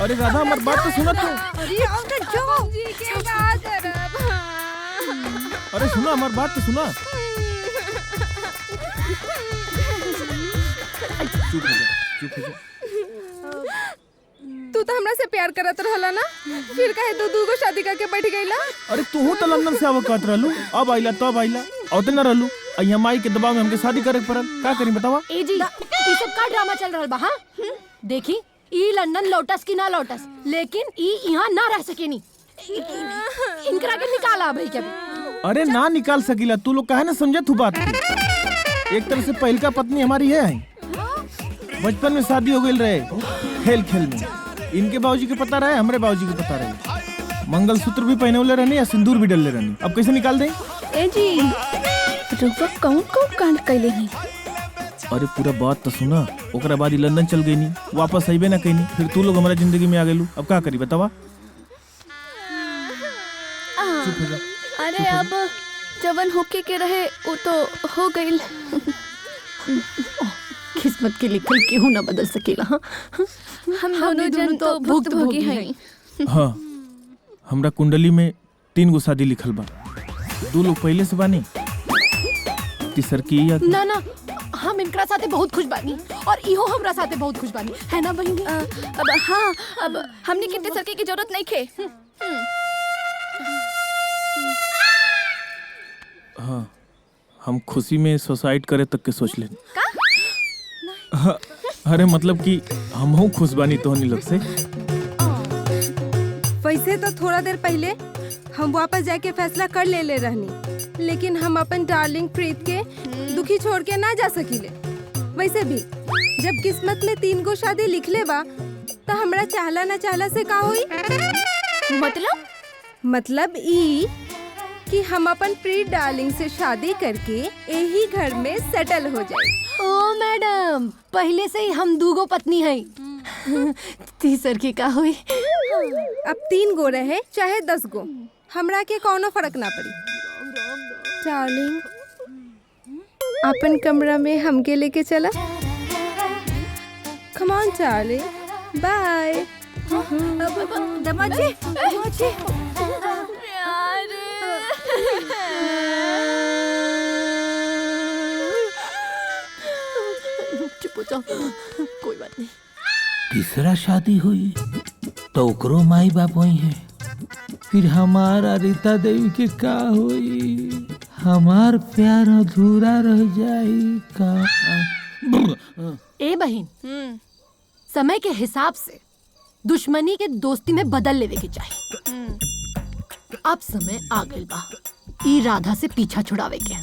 अरे राधा, हमारी बात तो सुना तू। जी के का करब? अरे सुना, हमारी बात तो सुना। चुप हो जा, चुप हो जा। तू तो हमरा से प्यार करत रहला ना, फिर काहे दूधू को शादी करके बैठ गईला? अरे तू तो लंदन से आवत कहत रहलू, अब आइला तब आइला, औते न रहलू। अइया माई के दबाव में हमके शादी करे के पड़ल। का करी बतावा? ए जी, ई सब का ड्रामा चल रहल बा? हां, देखी, ई लंदन लौटस की ना लौटस, लेकिन ई यहाँ ना रह सकेनी। इनकरा के निकाला भाई के। अरे ना निकाल सकीला, तू लोग काहे ना समझत हु बात की। एक तरह से पहलका पत्नी हमारी है। बचपन में शादी हो गई रहे, खेल खेल में। इनके बाबूजी के पता रहे, हमरे बाबूजी के पता रहे। मंगलसूत्र भी पहने रहनी या सिंदूर भी डलले रहनी। अब कैसे निकाल दें? ए जी, रुको, कौन कौन कांड कैले नहीं? अरे पूरा बात तो सुना। ओकरा बाद लंदन चल गई नी, वापस आइबे ना कहीं। फिर तू लोग हमारा जिंदगी में आ गए। अब का करी बतावा? चुप हो जा। अरे अब जवन होके के रहे वो तो हो गई। किस्मत के लिखल केहू ना बदल सकेला। हाँ? हम दोनों जन तो भुक्तभोगी हैं। हाँ, हमरा कुंडली में 3 गो शादी लिखल बा। 2 लोग पहले से बानी, तीसर की या ना ना, हम इनकरा साथे बहुत खुश बानी और इहो हमरा साथे बहुत खुश बानी, है ना बहिनी? अब हाँ, अब हमने कितने सरके की जरूरत नहीं खे। हाँ, हम खुशी में सुसाइड करे तक के सोच लें। हाँ, अरे मतलब कि हम खुश बानी तोहनी लोग से। वैसे तो थोड़ा देर पहले हम वापस जाके फैसला कर ले रहनी, लेकिन हम अपन डार्लिंग प्रीत के दुखी छोड़ के ना जा सकीले। वैसे भी जब किस्मत में 3 गो शादी लिखले बा, तो हमरा चाहला ना चाहला से का होई? मतलब ई कि हम अपन प्रीत डार्लिंग से शादी करके यही घर में सेटल हो जाए। ओ मैडम, पहले से ही हम 2 गो पत्नी हैं। तीसर की का हुई? अब 3 गो रहे चाहे 10 गो, हमरा के कोनो फर्क ना पड़ी। डार्लिंग, अपन कमरा में हमके लेके चला। Come on darling, bye. दमाजी, दमाजी। चुप हो जाओ, कोई बात नहीं। तीसरा शादी हुई तो ओकरो माई बाप वही है। फिर हमारा रीता देवी के का होई? हमार प्यार अधूरा रह जाई का? ए बहन, समय के हिसाब से दुश्मनी के दोस्ती में बदल लेवे के चाहिए। अब समय आ गइल बा ई राधा से पीछा छुड़ावे के।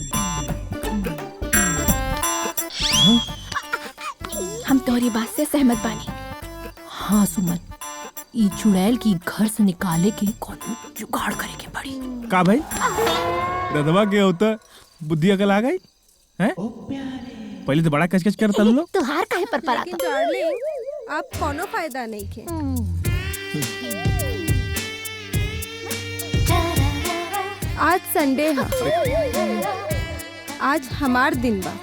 हम तोहरी बात से सहमत बानी। हाँ सुमन, ई चुड़ैल की घर से निकाले के कोनो जुगाड़ करे के पड़ी। का भाई रधवा के होता बुद्धि अकल आ गई हैं? पहले तो बड़ा कचकच करता लोग। तुहार काहे पर आता? डार्लिंग, आप कोनो फायदा नहीं खे। आज संडे है, आज हमार दिन बा।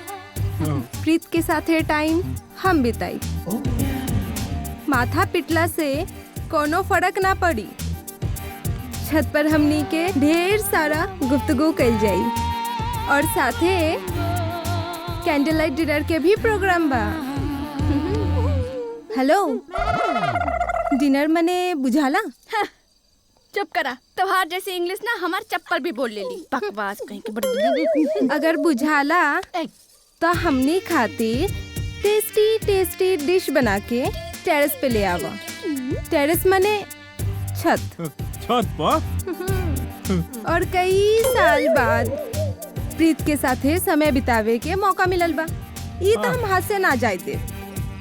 प्रीत के साथे टाइम हम बिताई। माथा पिटला से कोनो फर्क ना पड़ी। छत पर हमनी के ढेर सारा गुफ्तगू कइल जाई और साथे कैंडल लाइट डिनर के भी प्रोग्राम बा। हेलो, डिनर मने बुझाला? हाँ, चुप करा। त्योहार जैसे इंग्लिश ना हमार चप्पल भी बोल लेली। बकवास कहीं के बड़ी। अगर बुझाला तो हमनी खातिर टेस्टी टेस्टी डिश बना के टेरेस पे ले आवा। टेरेस मने छत। छत पर? और कई साल बाद प्रीत के साथे समय बितावे के मौका मिलल बा। ई तो हम हाथ से ना जाए दे।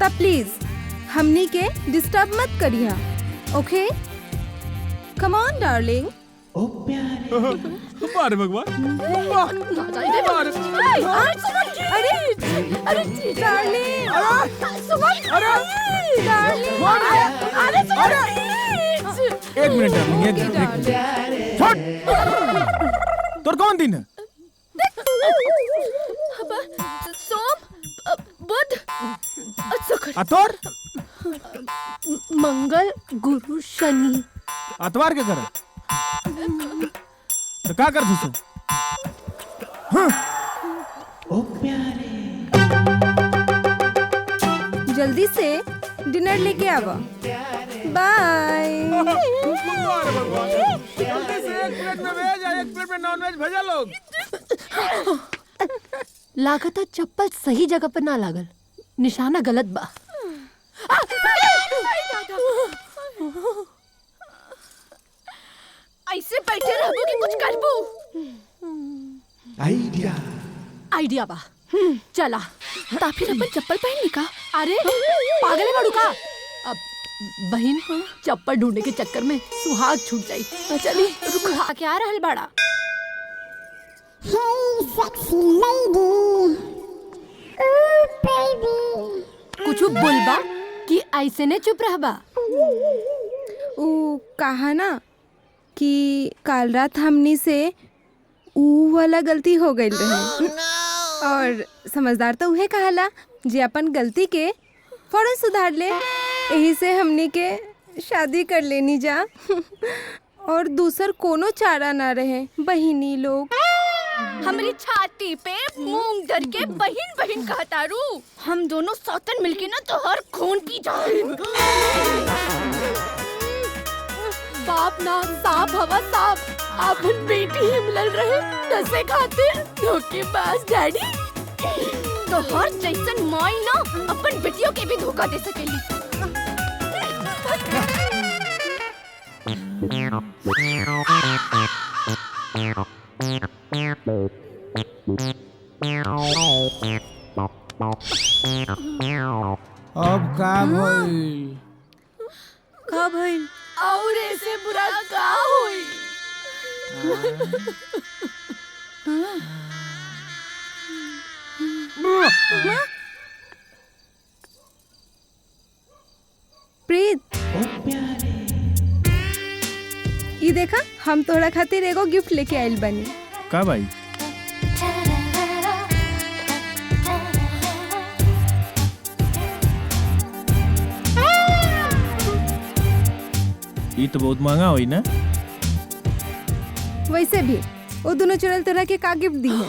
तब प्लीज हमनी के डिस्टर्ब मत करिया, ओके? कम ऑन डार्लिंग। बारे भगवान। अरे डार्लिंग, एक मिनट डार्लिंग, एक मिनट। छोड़। तोर कौन दिन है? सोम, बुध, शुक्र। अतोर? मंगल, गुरु, शनि। अतवार के करे? तो का कर दूसो? जल्दी से डिनर लेके आवा। बाय। जल्दी से एक प्लेट में वेज और एक प्लेट में नॉन वेज भेजा लोग। लागत चप्पल सही जगह पर ना लागल, निशाना गलत बा। ऐसे बैठे रहबो कि कुछ करबो? आइडिया बा। चला। ता फिर अपन चप्पल पहन निका। अरे पागल है बड़ू का? अब बहन चप्पल ढूंढने के चक्कर में सुहाग छूट जाई। चली रुक, क्या रहल बड़ा? कुछ बोलबा कि ऐसे ने चुप रहबा? ऊ कहा ना कि काल रात हमनी से ऊ वाला गलती हो गई रहे। और समझदार तो उहे कहाला जे अपन गलती के फौरन सुधार ले। यही से हमनी के शादी कर लेनी जा। और दूसर कोनो चारा ना रहे। बहिनी लोग हमारी छाती पे मूंग धर के बहिन बहिन कहतारू। हम दोनों सौतन मिलके ना तो हर खून पी जाए। बाप ना साफ हवा साफ। अपन बेटी ही मिलल रहे नशे खातिर। धोखेबाज डैडी। तो हर जैसन माई ना अपन बेटियों के भी धोखा दे सकेली। अब का भइल? का भइल? और ऐसे बुरा का होई? प्रीत, ये देखा हम तोहरा खातिर एगो गिफ्ट लेके आइल बनी। का भाई? ये तो बहुत महंगा हुई ना? वैसे भी वो दोनों चुड़ैल तोरा के का गिफ्ट दी है?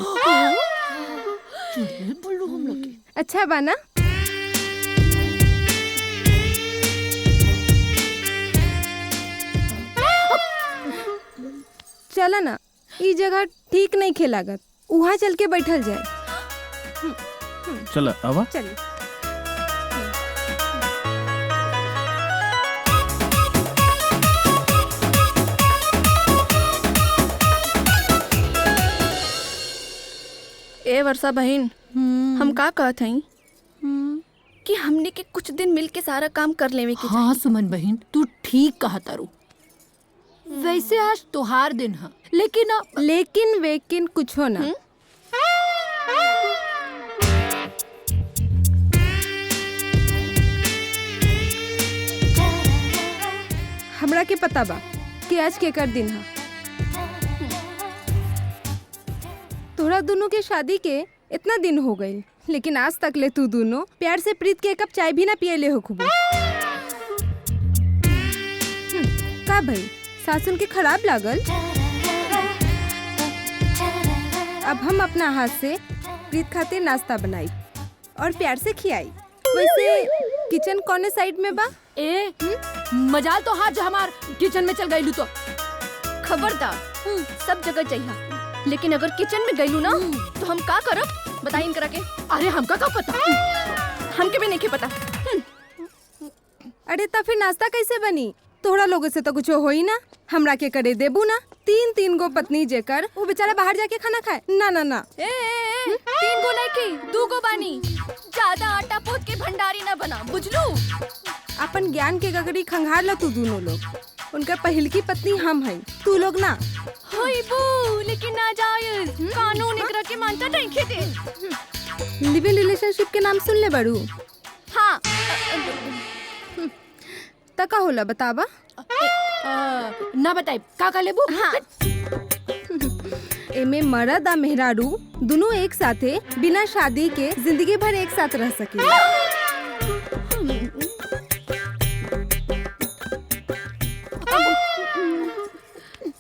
अच्छा बाना? चला ना, ई जगह ठीक नहीं खेलागत, वहाँ चल के बैठल जाए। चल आवा। चलिए। ए वर्षा बहन, हम का कहत हई कि हमने के कुछ दिन मिल के सारा काम कर लेवे के हाँ सुमन बहन, तू ठीक कहा तारू। वैसे आज त्योहार दिन है, लेकिन वेकिन कुछ हो ना। हमरा के पता बा कि आज केकर दिन है। तोरा दोनों के शादी के इतना दिन हो गई, लेकिन आज तक ले तू दोनों प्यार से प्रीत के एक कप चाय भी ना पियले हो खूब। का भाई, सासुन के खराब लागल? अब हम अपना हाथ से प्रीत खातिर नाश्ता बनाई और प्यार से खियाई। वैसे किचन कौने साइड में बा? मजाल तो हाथ हमार किचन में चल गई तो। खबरदार, सब जगह चाहिए, लेकिन अगर किचन में गईलू ना तो हम का करब? बताई इनकरा के। अरे हमका का पता? हमके भी नहीं पता। अरे फिर नाश्ता कैसे बनी? तोहरा लोगों से तो कुछ हो ही ना। हमरा के करे देबू ना? 3 गो पत्नी जेकर वो बेचारा बाहर जाके खाना खाए। ना ना ना। 3 गो नहीं की 2 गो बानी। ज्यादा आटा पोत के भंडारी ना बना, बुझलू? अपन ज्ञान के गगरी खंगार ला तू दोनों लोग। उनका पहल की पत्नी हम हैं, तू लोग ना। होई बू, लेकिन ना जायज, कानून एकरा के मानता नहीं खेते। लिविंग रिलेशनशिप के नाम सुन ले बड़ू? हाँ। तका होला बतावा? ना बताई का लेबू? हाँ। एमे मर्द आ मेहरारू दोनों एक साथे बिना शादी के जिंदगी भर एक साथ रह सके।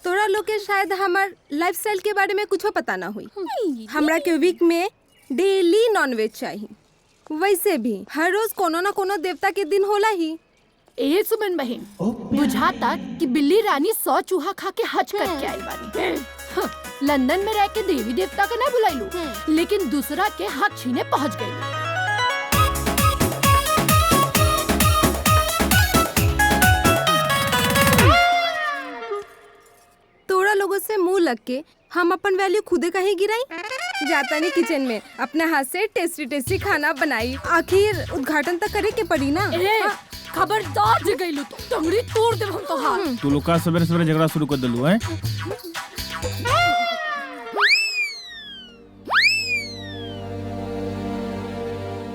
तोरा लोग के शायद हमार लाइफस्टाइल के बारे में कुछ पता ना हुई। हमरा के वीक में डेली नॉनवेज चाहिए। वैसे भी हर रोज कोनो ना कोनो देवता के दिन होला ही। ए सुमन बहन, बुझाता कि बिल्ली रानी 100 चूहा खा के हज करके आई बानी। लंदन में रह के देवी देवता का नहीं बुलाईलू, लेकिन दूसरा के हक छीने पहुंच गई। तोरा लोगों से मुंह लग के हम अपन वैल्यू खुदे कहीं गिराई। जाता नहीं किचन में अपने हाथ से टेस्टी टेस्टी खाना बनाई। आखिर उद्घाटन तो करे के पड़ी ना। खबरदार जे गईलू तो टंगड़ी तोड़ देब हम तोहार। तू लोग का सवेरे सवेरे झगड़ा शुरू कर दिलू है?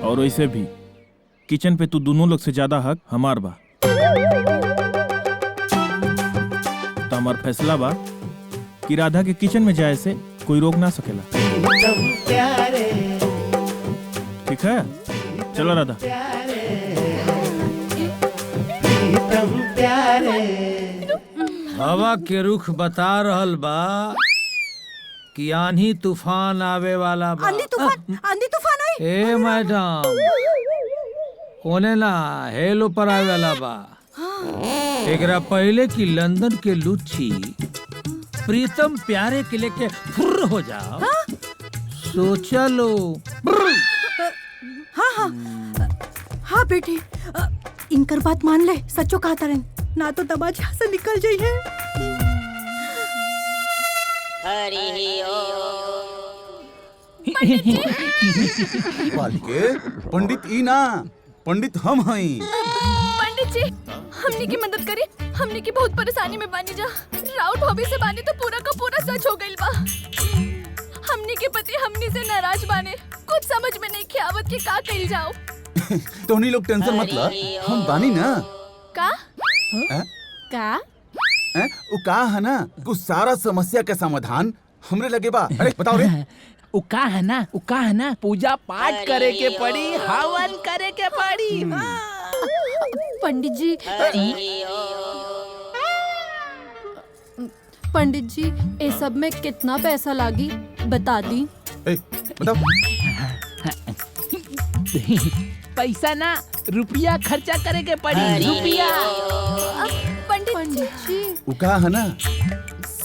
और वैसे भी किचन पे तू दोनों लोग से ज्यादा हक हमार बा। तो हमार फैसला बा कि राधा के किचन में जाए से कोई रोक ना सकेला। ठीक है, चलो राधा। हवा के रुख बता रहल बा कि आंधी तूफान आवे वाला बा। आंधी तूफान आई? ए मैडम, ओने ना हेलो पर आवे वाला बा। एकरा पहले कि लंदन के लुच्ची प्रीतम प्यारे के लेके फुर्र हो जाओ, सोचा लो। हाँ बेटी, इनकर बात मान ले। सच्चो कहा तरन, ना तो दबाज यहाँ से निकल जाइए। बालिके, पंडित ई ना, पंडित हम हई। पंडित जी, हमने की मदद करी। हमने की बहुत परेशानी में बानी जा। राउत भाभी से बानी तो पूरा का पूरा सच हो गई बा। हमने के पति हमने से नाराज बाने। कुछ समझ में नहीं खियावत के का कइल जाओ। तो उन्हीं लोग टेंशन मत ला, हम बानी ना। का? का? वो का है ना, कुछ सारा समस्या का समाधान हमरे लगे बा। अरे बताओ रे। उ का है ना, पूजा पाठ करे के पड़ी, हवन करे के पड़ी। पंडित जी, पंडित जी, ये सब में कितना पैसा लागी बता दी? बताओ। पैसा ना, रुपया खर्चा करे के पड़ी। रुपया। पंडित जी, वो का है ना,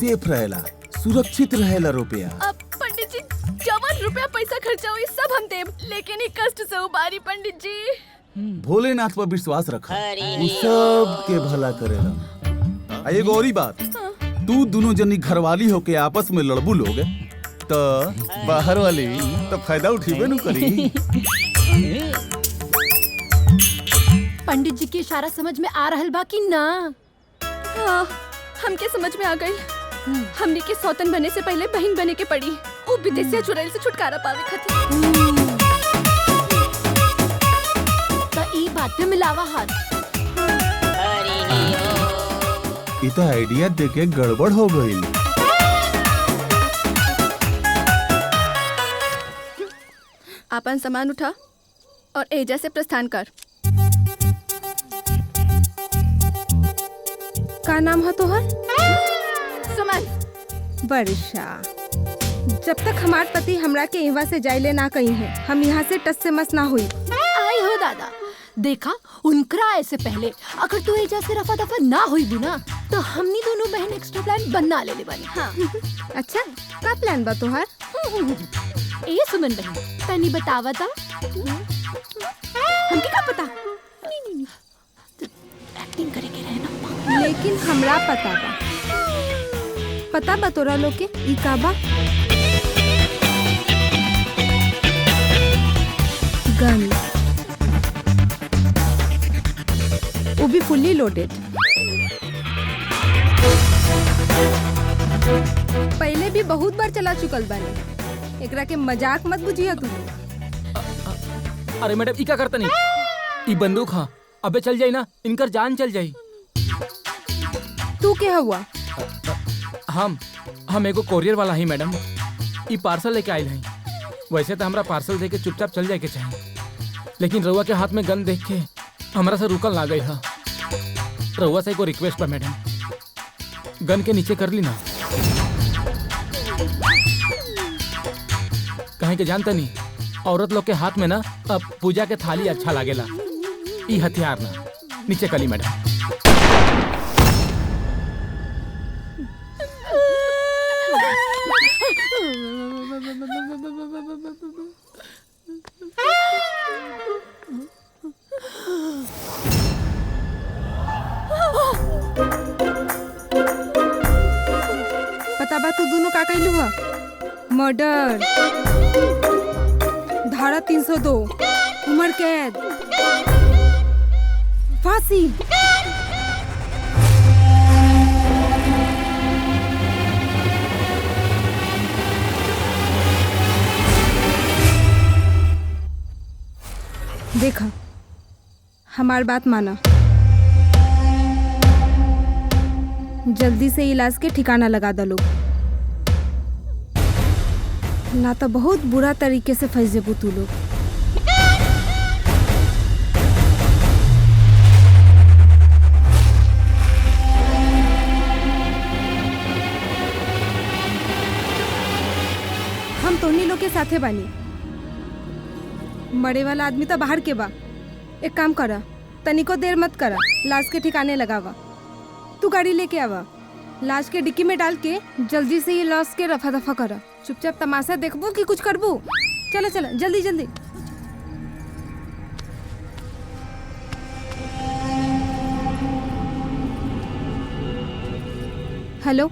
सेफ रहेला, सुरक्षित रहेला रुपया। अब पंडित जी जवन रुपया पैसा खर्चा हुई सब हम देब, लेकिन ई कष्ट से उबारी पंडित जी। भोलेनाथ पर विश्वास रखा, वो सब के भला करेला। आ एगो और ही बात, तू दोनों जनी घरवाली होके आपस में लड़बू लोग तो बाहर वाली तो फायदा उठीबे नु करी। पंडित जी की इशारा समझ में आ रहल बा कि ना? हाँ, हमके समझ में आ गई। हमने के सौतन बने से पहले बहन बने के पड़ी, वो विदेशिया चुड़ैल से छुटकारा पावे खातिर। तो ई बात पे मिलावा हाथ। ये तो आइडिया देके गड़बड़ हो गई। आपन सामान उठा और एजा से प्रस्थान कर। का नाम है तोहर? सुमन। वर्षा। जब तक हमार पति हमरा के यहाँ से जाइले ना कहीं है, हम यहाँ से टस से मस ना हुई। आई हो दादा, देखा उनकरा ऐसे पहले अगर तू एजा से रफा दफा ना हुई बुना तो हमनी दोनों बहन एक्स्ट्रा प्लान बना ले बानी। हाँ। अच्छा, का प्लान बा तोहर? ए सुमन बहन, तनी बतावा ता। हमके का पता? एक्टिंग करे के रहना। लेकिन हमरा पता बा तोरा लोग के ई का बा? गन, वो भी फुल्ली लोडेड। पहले भी बहुत बार चला चुकल बानी, एकरा के मजाक मत बुझिया तू। अरे मैडम ई का करता नहीं, ई बंदूक हाँ, अबे चल जाई ना, इनकर जान चल जाई। तू क्या हुआ? हम एगो कोरियर वाला ही मैडम, ई पार्सल लेके आयल हैं। वैसे तो हमरा पार्सल देके चुपचाप चल जाए के चाहिए, लेकिन रउआ के हाथ में गन देख के हमरा से रुकल ना गई है। रउआ से एगो रिक्वेस्ट बा मैडम, गन के नीचे कर ली ना। कहीं के जानता नहीं, औरत लोग के हाथ में ना अब पूजा के थाली अच्छा लागेला, ई हथियार ना। नीचे कली मैडम। पता बा तू दोनों का कहलू है? मर्डर, धारा 302, उम्र कैद, फांसी। देखा, हमार बात माना, जल्दी से इलाज के ठिकाना लगा दो लोग, ना तो बहुत बुरा तरीके से फंस जेबू तू लोग। हम तोहनी लोग के साथे बानी। मरे वाला आदमी तो बाहर के बा। एक काम करा, तनिको देर मत करा, लाश के ठिकाने लगावा। तू गाड़ी लेके आवा, लाश के डिक्की में डाल के जल्दी से ये लाश के रफा दफा करा। चुपचाप तमाशा देखबो कि कुछ करबो? चलो चलो जल्दी जल्दी। हेलो,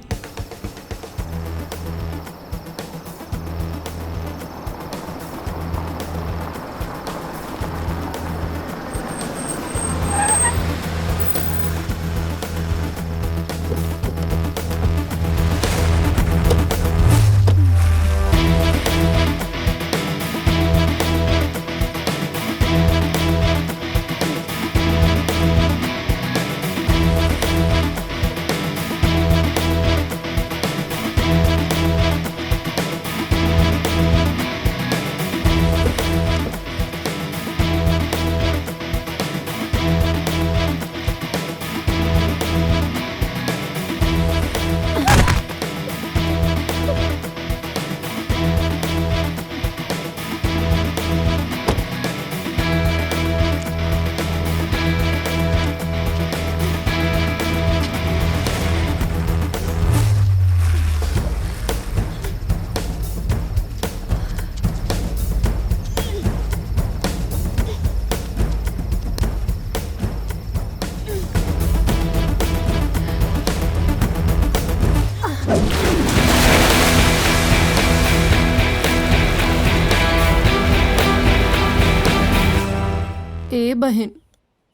बहन,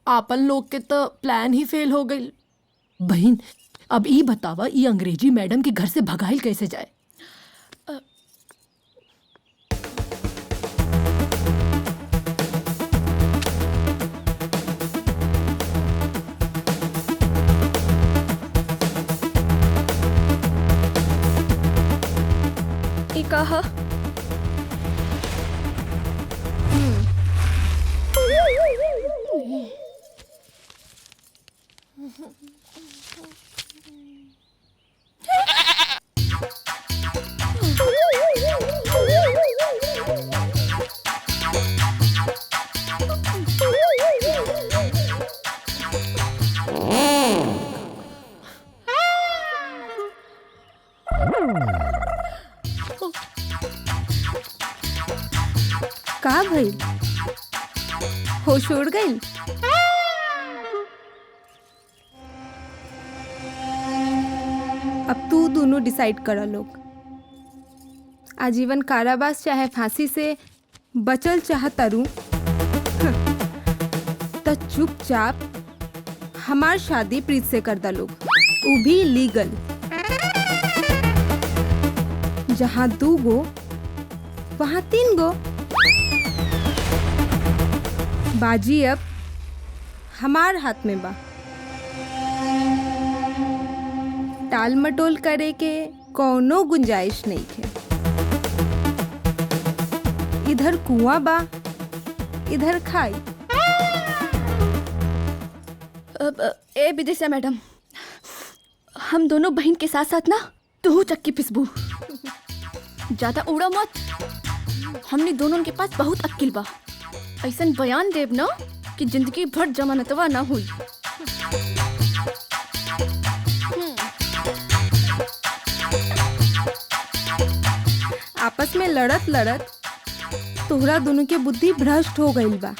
आपन लोग के तो प्लान ही फेल हो गई। बहन अब ई बतावा, ई अंग्रेजी मैडम के घर से भगाइल कैसे जाए? ई कहा का भई होश उड़ गई? अब तू दोनों डिसाइड करा लोग, आजीवन कारावास चाहे फांसी से बचल चाहता रू तो चुपचाप हमार शादी प्रीत से कर दा लोग, वो भी लीगल। जहाँ 2 गो वहाँ 3 गो। बाजी अब हमार हाथ में बा। टाल मटोल करे के कौनो गुंजाइश नहीं है। इधर कुआं बा, इधर खाई। ए विदिशा मैडम, हम दोनों बहन के साथ साथ ना तू चक्की पिसबू। ज्यादा उड़ा मत, हमने दोनों के पास बहुत अक्ल बा। ऐसन बयान देव ना कि जिंदगी भर जमानतवा ना हुई। आपस में लड़त लड़त तोहरा दोनों के बुद्धि भ्रष्ट हो गई बा।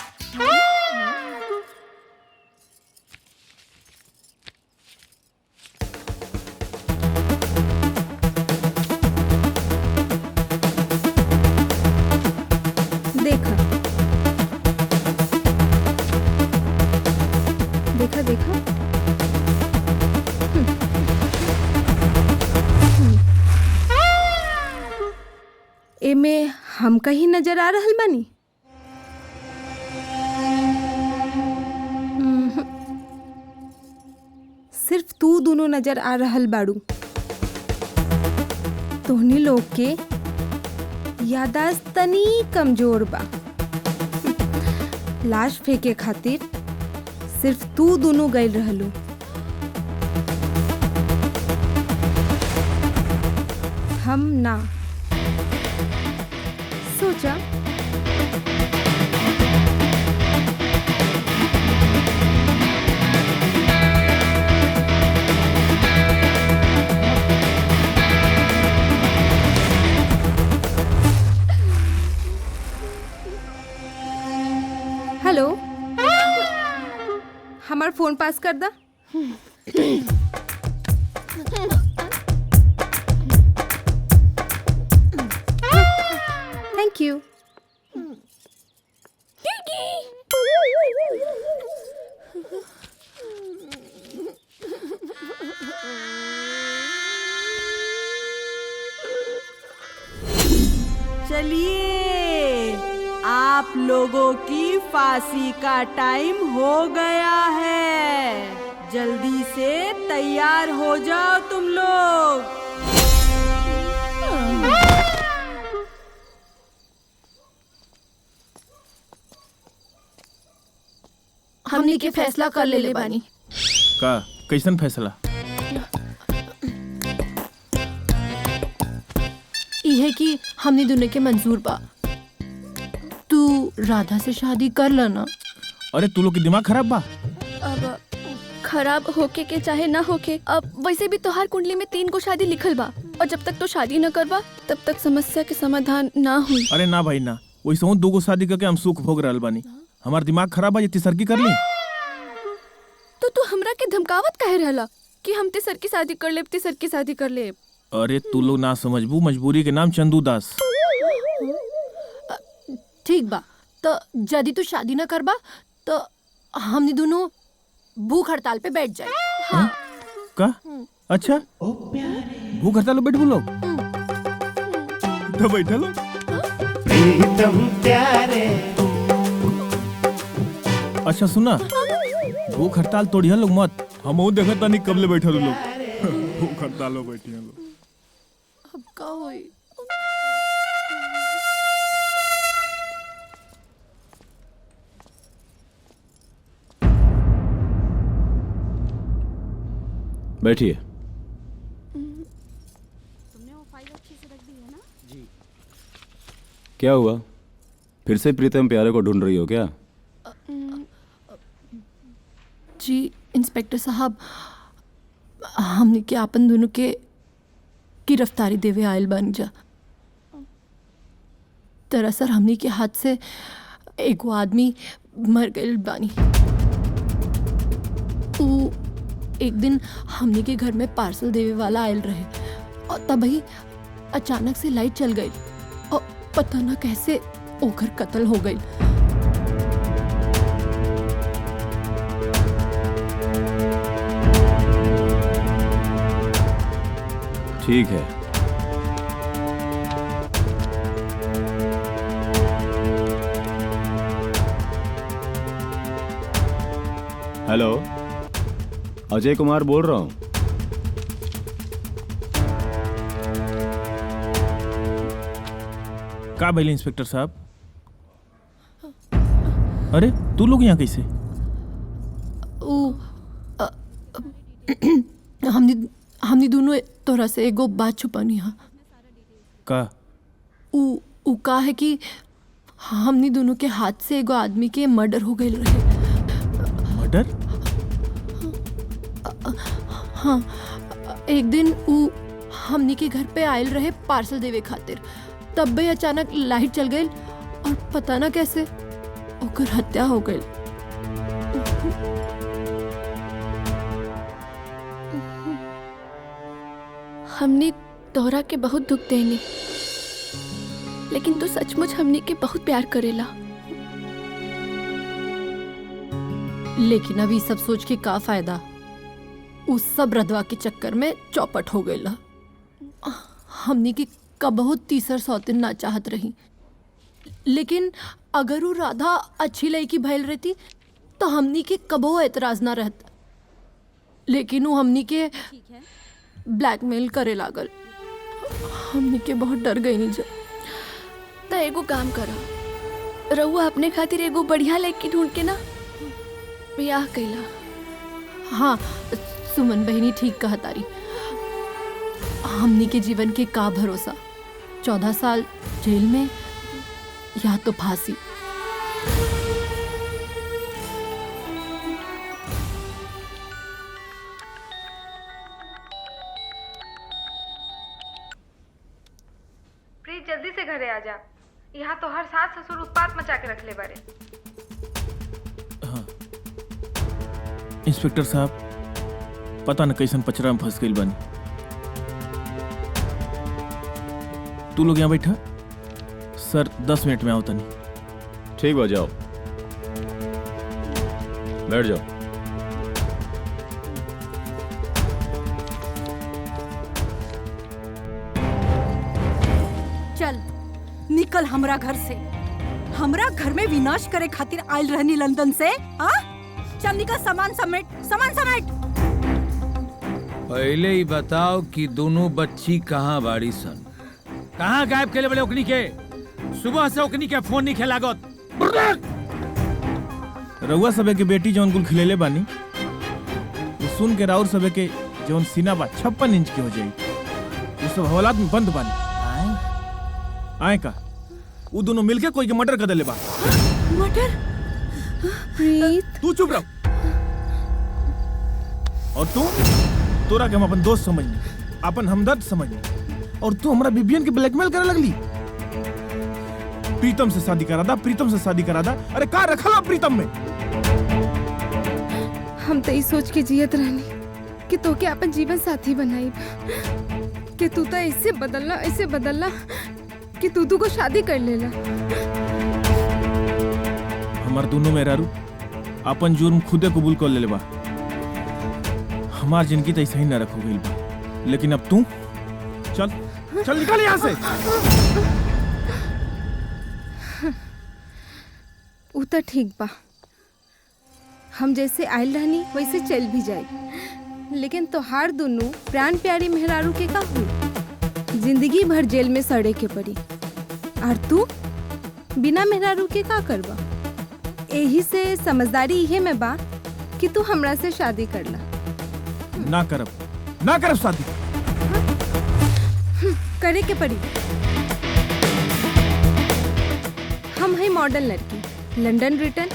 देखा देखा एमे हम कहीं नजर आ रहल बानी? सिर्फ तू दोनों नजर आ रहल बाड़ू। तोहनी लोग के यादाश्त तनी कमजोर बा। लाश फेंके खातिर सिर्फ तू दोनों गए रहलू। हम ना। सोचा हेलो, हमार फोन पास कर दा। Thank you. चलिए, आप लोगों की फांसी का टाइम हो गया है। जल्दी से तैयार हो जाओ तुम लोग। हमनी के फैसला कर ले बानी। का कैसन फैसला? यह कि हमने दोनों के मंजूर बा। तू राधा से शादी कर लेना। अरे तू लोग की दिमाग खराब बा। अब खराब होके के चाहे ना होके, अब वैसे भी तोहार कुंडली में 3 गो शादी लिखल बा, और जब तक तो शादी न करबा तब तक समस्या के समाधान ना हुई। अरे ना भाई ना, वैसे हूँ 2 गो शादी करके हम सुख भोग रहल बानी। हमार दिमाग खराब बा, ये तीसरकी कर ली। तो तू हमरा के धमकावत काहे रहला कि हम तीसर की शादी कर लेब, तीसर की शादी कर लेब? अरे तू लोग ना समझबू, मजबूरी के नाम चंदू दास। ठीक बा, तो यदि तू शादी न करबा तो हमने दोनों भूख हड़ताल पे बैठ जाए। हाँ। का अच्छा भूख हड़ताल पे बैठ बोलो तो बैठा लो। प्रीतम प्यारे अच्छा सुना भूख हड़ताल तोड़िया लोग मत, हम देखा नहीं कब ले बैठे लोग भूख हड़ताल हो बैठी लोग। अब का होई? बैठिए। तुमने वो फाइल अच्छे से रख दी है ना? जी। क्या हुआ, फिर से प्रीतम प्यारे को ढूंढ रही हो क्या? जी इंस्पेक्टर साहब, हमने के आपन दोनों के गिरफ्तारी देवे आयल बन जा। दरअसल हमने के हाथ से एगो आदमी मर गए बानी। वो एक दिन हमने के घर में पार्सल देवे वाला आयल रहे और तभी अचानक से लाइट चल गई और पता ना कैसे ओकर कत्ल हो गई। ठीक है, हेलो, अजय कुमार बोल रहा हूँ। का भइल इंस्पेक्टर साहब? अरे तू लोग यहाँ कैसे? हमने दोनों तोरा से एगो बात छुपानी है। का? उ का है कि हमने दोनों के हाथ से एगो आदमी के मर्डर हो गए रहे। मर्डर? हाँ, एक दिन उ हमनी के घर पे आयल रहे पार्सल देवे खातिर, तब भी अचानक लाइट चल गई और पता ना कैसे ओकर हत्या हो गई। हमने तोहरा के बहुत दुख देनी, लेकिन तू सचमुच हमने के बहुत प्यार करेला। लेकिन अभी सब सोच के का फायदा, उस सब रधवा के चक्कर में चौपट हो गई। हमने की कबहू तीसर सौतिन ना चाहत रही, लेकिन अगर वो राधा अच्छी लड़की भइल रहती तो हमनी के कबहू एतराज ना रहता। लेकिन वो हमनी के ब्लैकमेल करे लागल। हमनी के बहुत डर गई नहीं। तो एगो काम करा, रहुआ अपने खातिर एगो बढ़िया लड़की ढूंढ के ना ब्याह कैला। हाँ सुमन बहनी ठीक कहा तारी। हमनी के जीवन के का भरोसा, 14 साल जेल में या तो फांसी। प्रीत जल्दी से घरे आ जा, यहाँ तो हर सास ससुर उत्पात मचा के रख ले बारे। हाँ इंस्पेक्टर साहब, पता न कैसन पचरा में फंस गई बानी। तू लोग यहाँ बैठा, सर 10 मिनट में आओ तनी। ठीक हो, जाओ बैठ जाओ। चल निकल हमरा घर से। हमरा घर में विनाश करे खातिर आयल रहनी लंदन से। हाँ चल निकल, सामान समेट, सामान समेट। पहले ही बताओ कि दोनों बच्ची कहाँ बाड़ी सन? कहाँ गायब केले बड़े ओकनी के? सुबह से ओकनी के फोन नहीं खेलागत। रउआ सबे के बेटी जौन गुल खिलेले बानी, वो सुन के राउर सबे के जौन सीना बा 56 इंच की हो जाई। वो सब हवालात में बंद बानी। आए का वो दोनों मिलके कोई के मर्डर कर देले बा। मर्डर? प्रीत तू चुप रह। और तू, तोरा के हम अपन दोस्त समझनी, अपन हमदर्द समझनी, और तू हमारा बिबियन के ब्लैकमेल करे लगली। प्रीतम से शादी करा दा, प्रीतम से शादी करा दा। अरे का रखला प्रीतम में? हम तो सोच के जियत रहनी कि तो के अपन जीवन साथी बनाई, कि तू तो ऐसे बदलना कि तू को शादी कर लेला। हमार दोनों मेहरारू अपन जुर्म खुदे कबूल कर ले बा। हमार जिंदगी तो ऐसा ही नरक हो गई बा। लेकिन अब तू चल चल निकल यहाँ से। उ तो ठीक बा, हम जैसे आयल रहनी वैसे चल भी जाए, लेकिन तोहार दोनों प्राण प्यारी मेहरारू के का हुई? जिंदगी भर जेल में सड़े के पड़ी। और तू बिना मेहरारू के का करबा? यही से समझदारी इहे में बा कि तू हमरा से शादी कर ला। ना करब शादी। करे के पड़ी। हम है मॉडर्न लड़की, लंदन रिटर्न।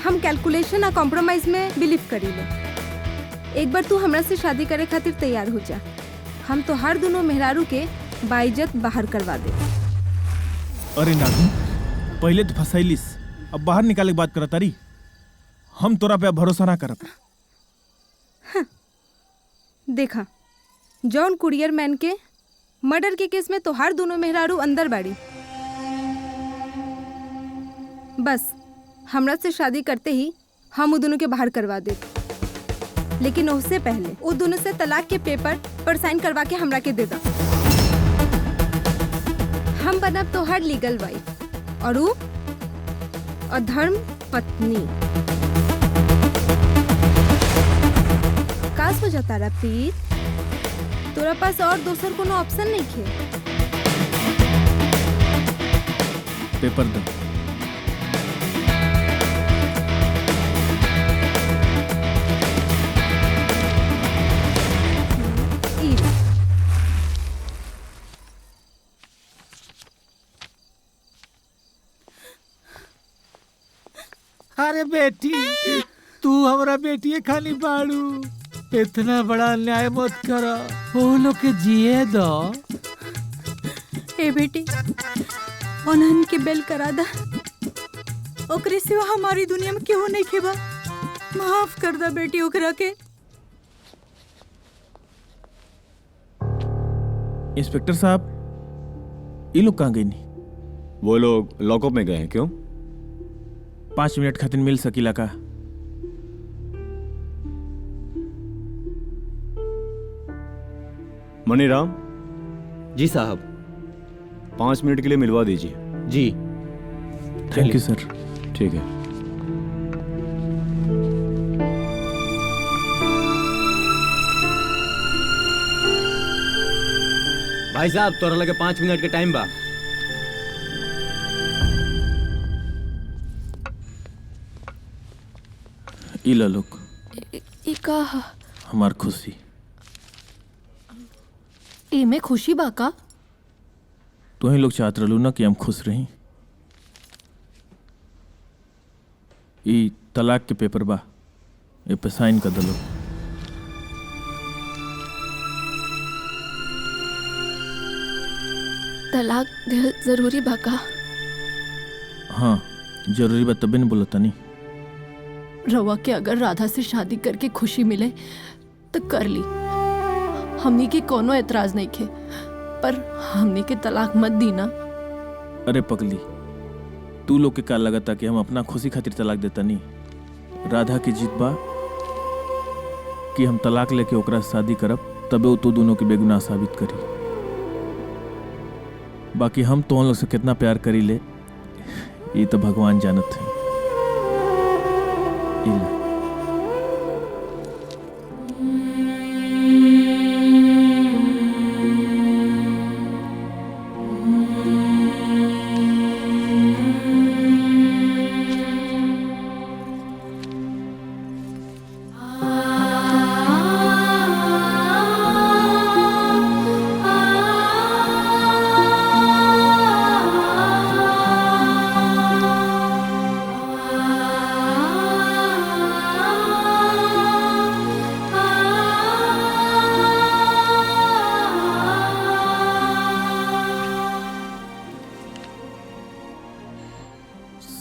हम कैलकुलेशन और कॉम्प्रोमाइज में बिलीव करी ले। एक बार तू हमरा से शादी करे खातिर तैयार हो जा, हम तो हर दोनों मेहरारू के बाइज्जत बाहर करवा दे। अरे नागिन, पहले तो फसैलिस, अब बाहर निकाले के बात करत तारी। हम तोरा पे अब भरोसा ना करब। देखा, जॉन कुरियर मैन के मर्डर के केस में तो हर दोनों मेहरारू अंदर बाड़ी। बस हमरा से शादी करते ही हम वो दोनों के बाहर करवा दे, लेकिन उससे पहले वो दोनों से तलाक के पेपर पर साइन करवा के हमरा के दे दा। हम बनब तो हर लीगल वाइफ और वो अधर्म पत्नी। का सोचा तारा प्रीत? तोरा पास और दूसर कोनो ऑप्शन नहीं खे? पेपर दो। अरे बेटी, तू हमारा बेटी खाली बाड़ू, इतना बड़ा अन्याय मत करो। वो लोग के जिए दो। ए बेटी, उन्हन के बेल करा दा। ओकरे सिवा हमारी दुनिया में क्यों नहीं खेबा? माफ कर दा बेटी ओकरा के। इंस्पेक्टर साहब, ये लोग कहाँ गए? नहीं, वो लोग लॉकअप में गए हैं। क्यों? 5 मिनट खातिर मिल सकीला का? मनीराम जी साहब, 5 मिनट के लिए मिलवा दीजिए। जी थैंक यू सर। ठीक है। भाई साहब, तोरा लगे 5 मिनट के टाइम बा। इला लोग इका हमार खुशी। एमे खुशी बा का? तू ही लोग चाहत रहलू ना कि हम खुश रही। ई तलाक के पेपर बा, ए पे साइन कर दलो। तलाक देहल जरूरी बा का? हाँ जरूरी बा, तबे न बोलता नहीं। रवा के अगर राधा से शादी करके खुशी मिले तो कर ली, हमनी के कोनो एतराज नहीं खे, पर हमनी के तलाक मत दी ना। अरे पगली, तू लोग के का लगता कि हम अपना खुशी खातिर तलाक देता नहीं? राधा की जीत बा कि हम तलाक लेके ओकरा से शादी करब, तबे वो तू दोनों की बेगुनाह साबित करी। बाकी हम तो उन लोग से कितना प्यार करी ले, ये तो भगवान जानत है।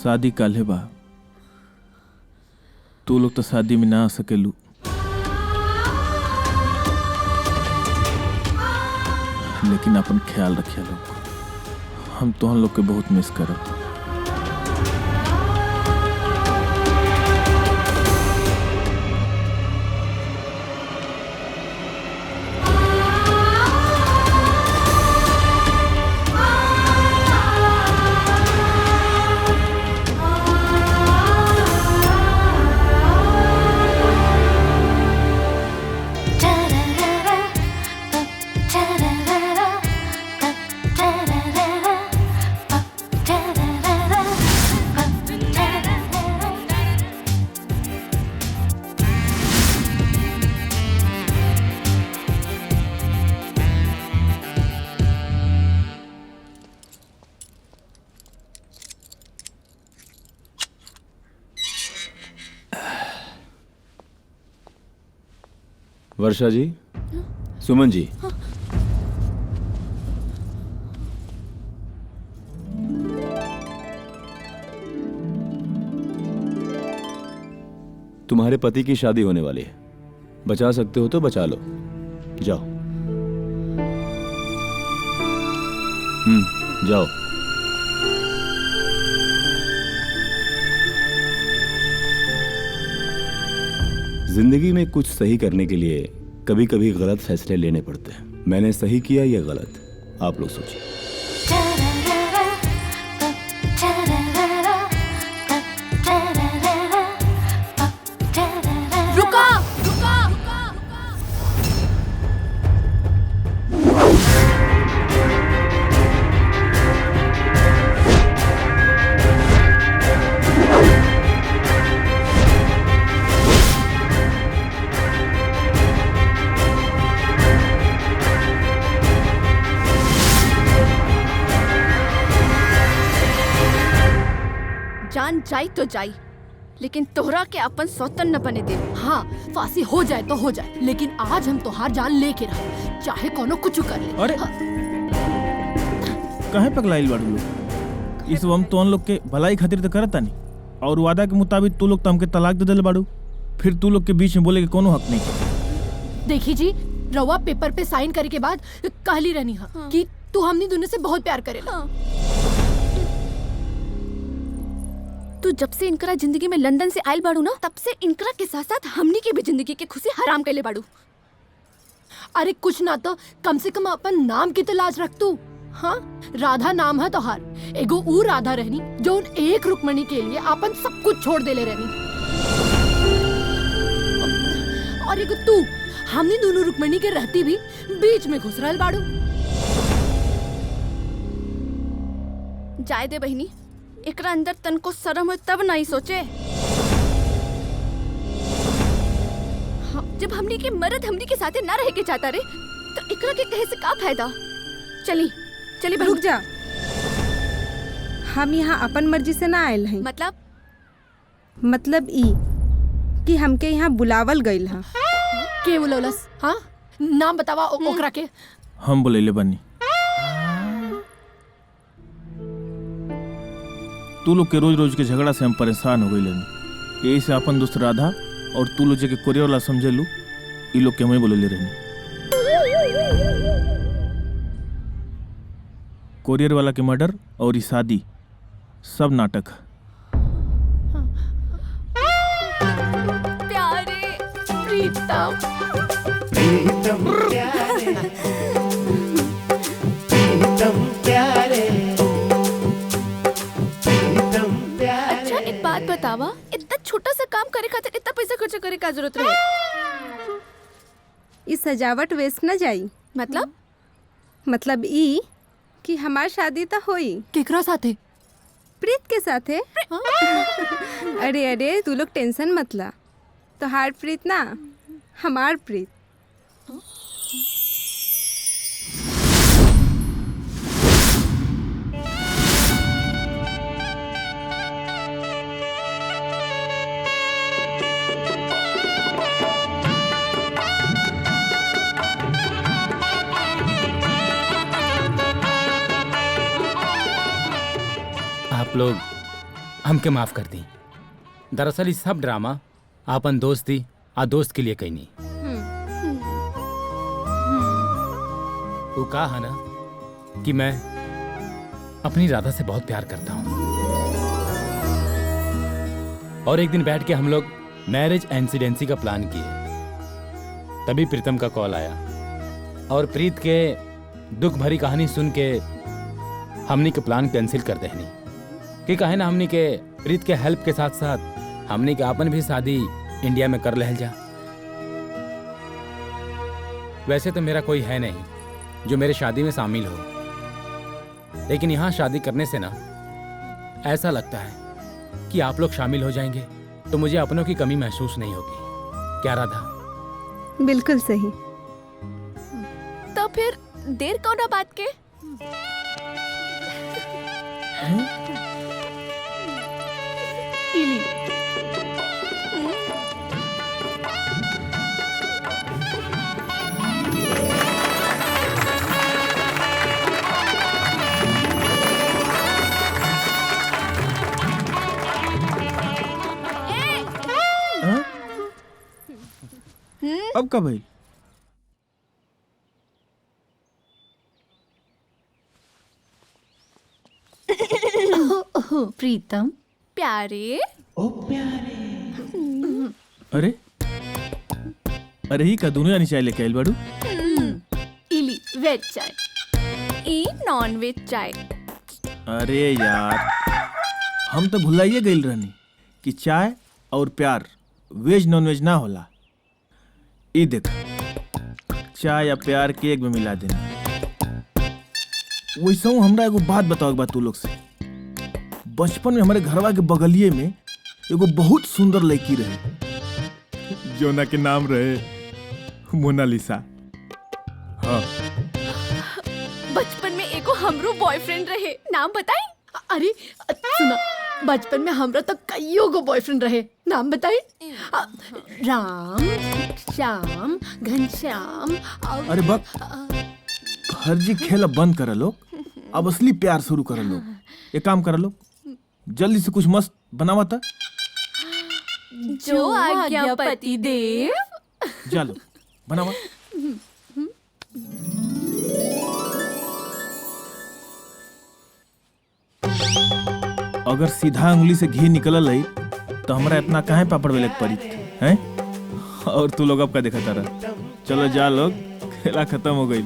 शादी काल्हे बा, तू लोग तो शादी में ना आ सकेलू। लेकिन अपन ख्याल रखिए लोग, हम तो हम लोग के बहुत मिस करब। वर्षा जी, सुमन जी, तुम्हारे पति की शादी होने वाली है, बचा सकते हो तो बचा लो, जाओ। जाओ। जिंदगी में कुछ सही करने के लिए कभी कभी गलत फैसले लेने पड़ते हैं। मैंने सही किया या गलत, आप लोग सोचिए। रुका रुका जान जाई तो जाई, लेकिन तोहरा के अपन स्वतंत्र न बने दे। हाँ, फांसी हो जाए तो हो जाए, लेकिन आज हम तोहार जान लेके रह, चाहे कोनो कुछ कर ले। अरे कहे पगलाइल बाड़ू लोग? इस हम तो लोग के भलाई खातिर तो करता नहीं, और वादा के मुताबिक तू लोग तो हमके तलाक दे दिल बाड़ू, फिर तू लोग के बीच में बोले के कोनो हक नहीं। देखी जी, रवा पेपर पे साइन करे के बाद कहली रहनी हा कि तू हमनी दोनों से बहुत प्यार करेला। तू जब से इनकरा जिंदगी में लंदन से आयल बाड़ू ना, तब से इनकरा के साथ साथ हमनी की भी जिंदगी की खुशी हराम कैले बाड़ू। अरे कुछ ना तो कम से कम अपन नाम की तो लाज रख तू। हाँ, राधा नाम है तोहार, एगो ऊ राधा रहनी जो उन एक रुक्मणी के लिए अपन सब कुछ छोड़ देले रहनी, और एगो तू हमनी दोनों रुक्मणी के रहती भी बीच में घुस रहल बाड़ू। जाए दे बहिनी, एकरा अंदर तन को शर्म हो तब नहीं सोचे। हाँ, जब हमनी के मर्द हमनी के साथे ना रह के चाहता रे, तो एकरा के कहे से का फायदा। चली चली रुक जा, हम यहाँ अपन मर्जी से ना आयल हैं। मतलब ई कि हमके यहाँ बुलावल गइल हा। के बुलौलस? हाँ, नाम बतावा ओकरा के। हम बोले बनी, तू लोग के रोज रोज के झगड़ा से हम परेशान हो गई लेनी, यही से अपन दोस्त राधा और तू लोग के कोरियर वाला समझे लू, ई लोग के हमें बोले ले रहनी। कोरियर वाला के मर्डर और ई शादी सब नाटक। प्यारे प्रीतम, प्रीतम प्यारे, प्रीतम प्यारे। अच्छा एक बात बतावा, इतना छोटा सा काम करे खातिर इतना पैसा खर्च करे का जरूरत रहे? इस सजावट वेस्ट न जाई। मतलब ई कि हमार शादी तो होई। केकरा साथे? प्रीत के साथे। अरे अरे तू लोग टेंशन मत ला, तो हार प्रीत ना, हमार प्रीत। आप लोग हमके माफ कर दी। दरअसल ये सब ड्रामा आपन दोस्ती आ दोस्त के लिए कहीं नहीं। वो कहा है ना कि मैं अपनी राधा से बहुत प्यार करता हूँ, और एक दिन बैठ के हम लोग मैरिज इंसिडेंसी का प्लान किए। तभी प्रीतम का कॉल आया, और प्रीत के दुख भरी कहानी सुन के हमनी के प्लान कैंसिल कर देनी कि कहे ना हमनी के प्रीत के हेल्प के साथ साथ हमनी के अपन भी शादी इंडिया में कर लहल जा। वैसे तो मेरा कोई है नहीं जो मेरे शादी में शामिल हो, लेकिन यहाँ शादी करने से ना ऐसा लगता है कि आप लोग शामिल हो जाएंगे तो मुझे अपनों की कमी महसूस नहीं होगी। क्या राधा? बिल्कुल सही। तो फिर देर कौन बात के? अब कब भाई? प्रीतम प्यारे अरे अरे ही का दोनों जानी चाय लेके आइल बाड़ू? इली वेज चाय, ई नॉन वेज चाय। अरे यार, हम तो भुलाइए गइल रहनी कि चाय और प्यार वेज नॉन वेज ना होला। ई देख, चाय या प्यार के एक में मिला देना। वैसे हमरा एगो बात बताओ बा तू लोग से। बचपन में हमारे घरवा के बगलिए में एगो बहुत सुंदर लड़की रहे, जोना के नाम रहे मोनालिसा। हाँ, बचपन में एगो हमरो बॉयफ्रेंड रहे, नाम बताई? अरे सुना, बचपन में हमरा तो कईयों को बॉयफ्रेंड रहे, नाम बताई? राम, श्याम, घनश्याम। अरे बक, फर्जी खेल बंद कर लो, अब असली प्यार शुरू कर लो। एक काम कर लो, जल्दी से कुछ मस्त बनावा था। जो आज्ञा पति देव। चलो बनावा। अगर सीधा उंगली से घी निकल रही तो हमरा इतना काहे पापड़ बेले पड़ी हैं? और तू लोग अब का देखा तारा? चलो जा लोग, खेला खत्म हो गई।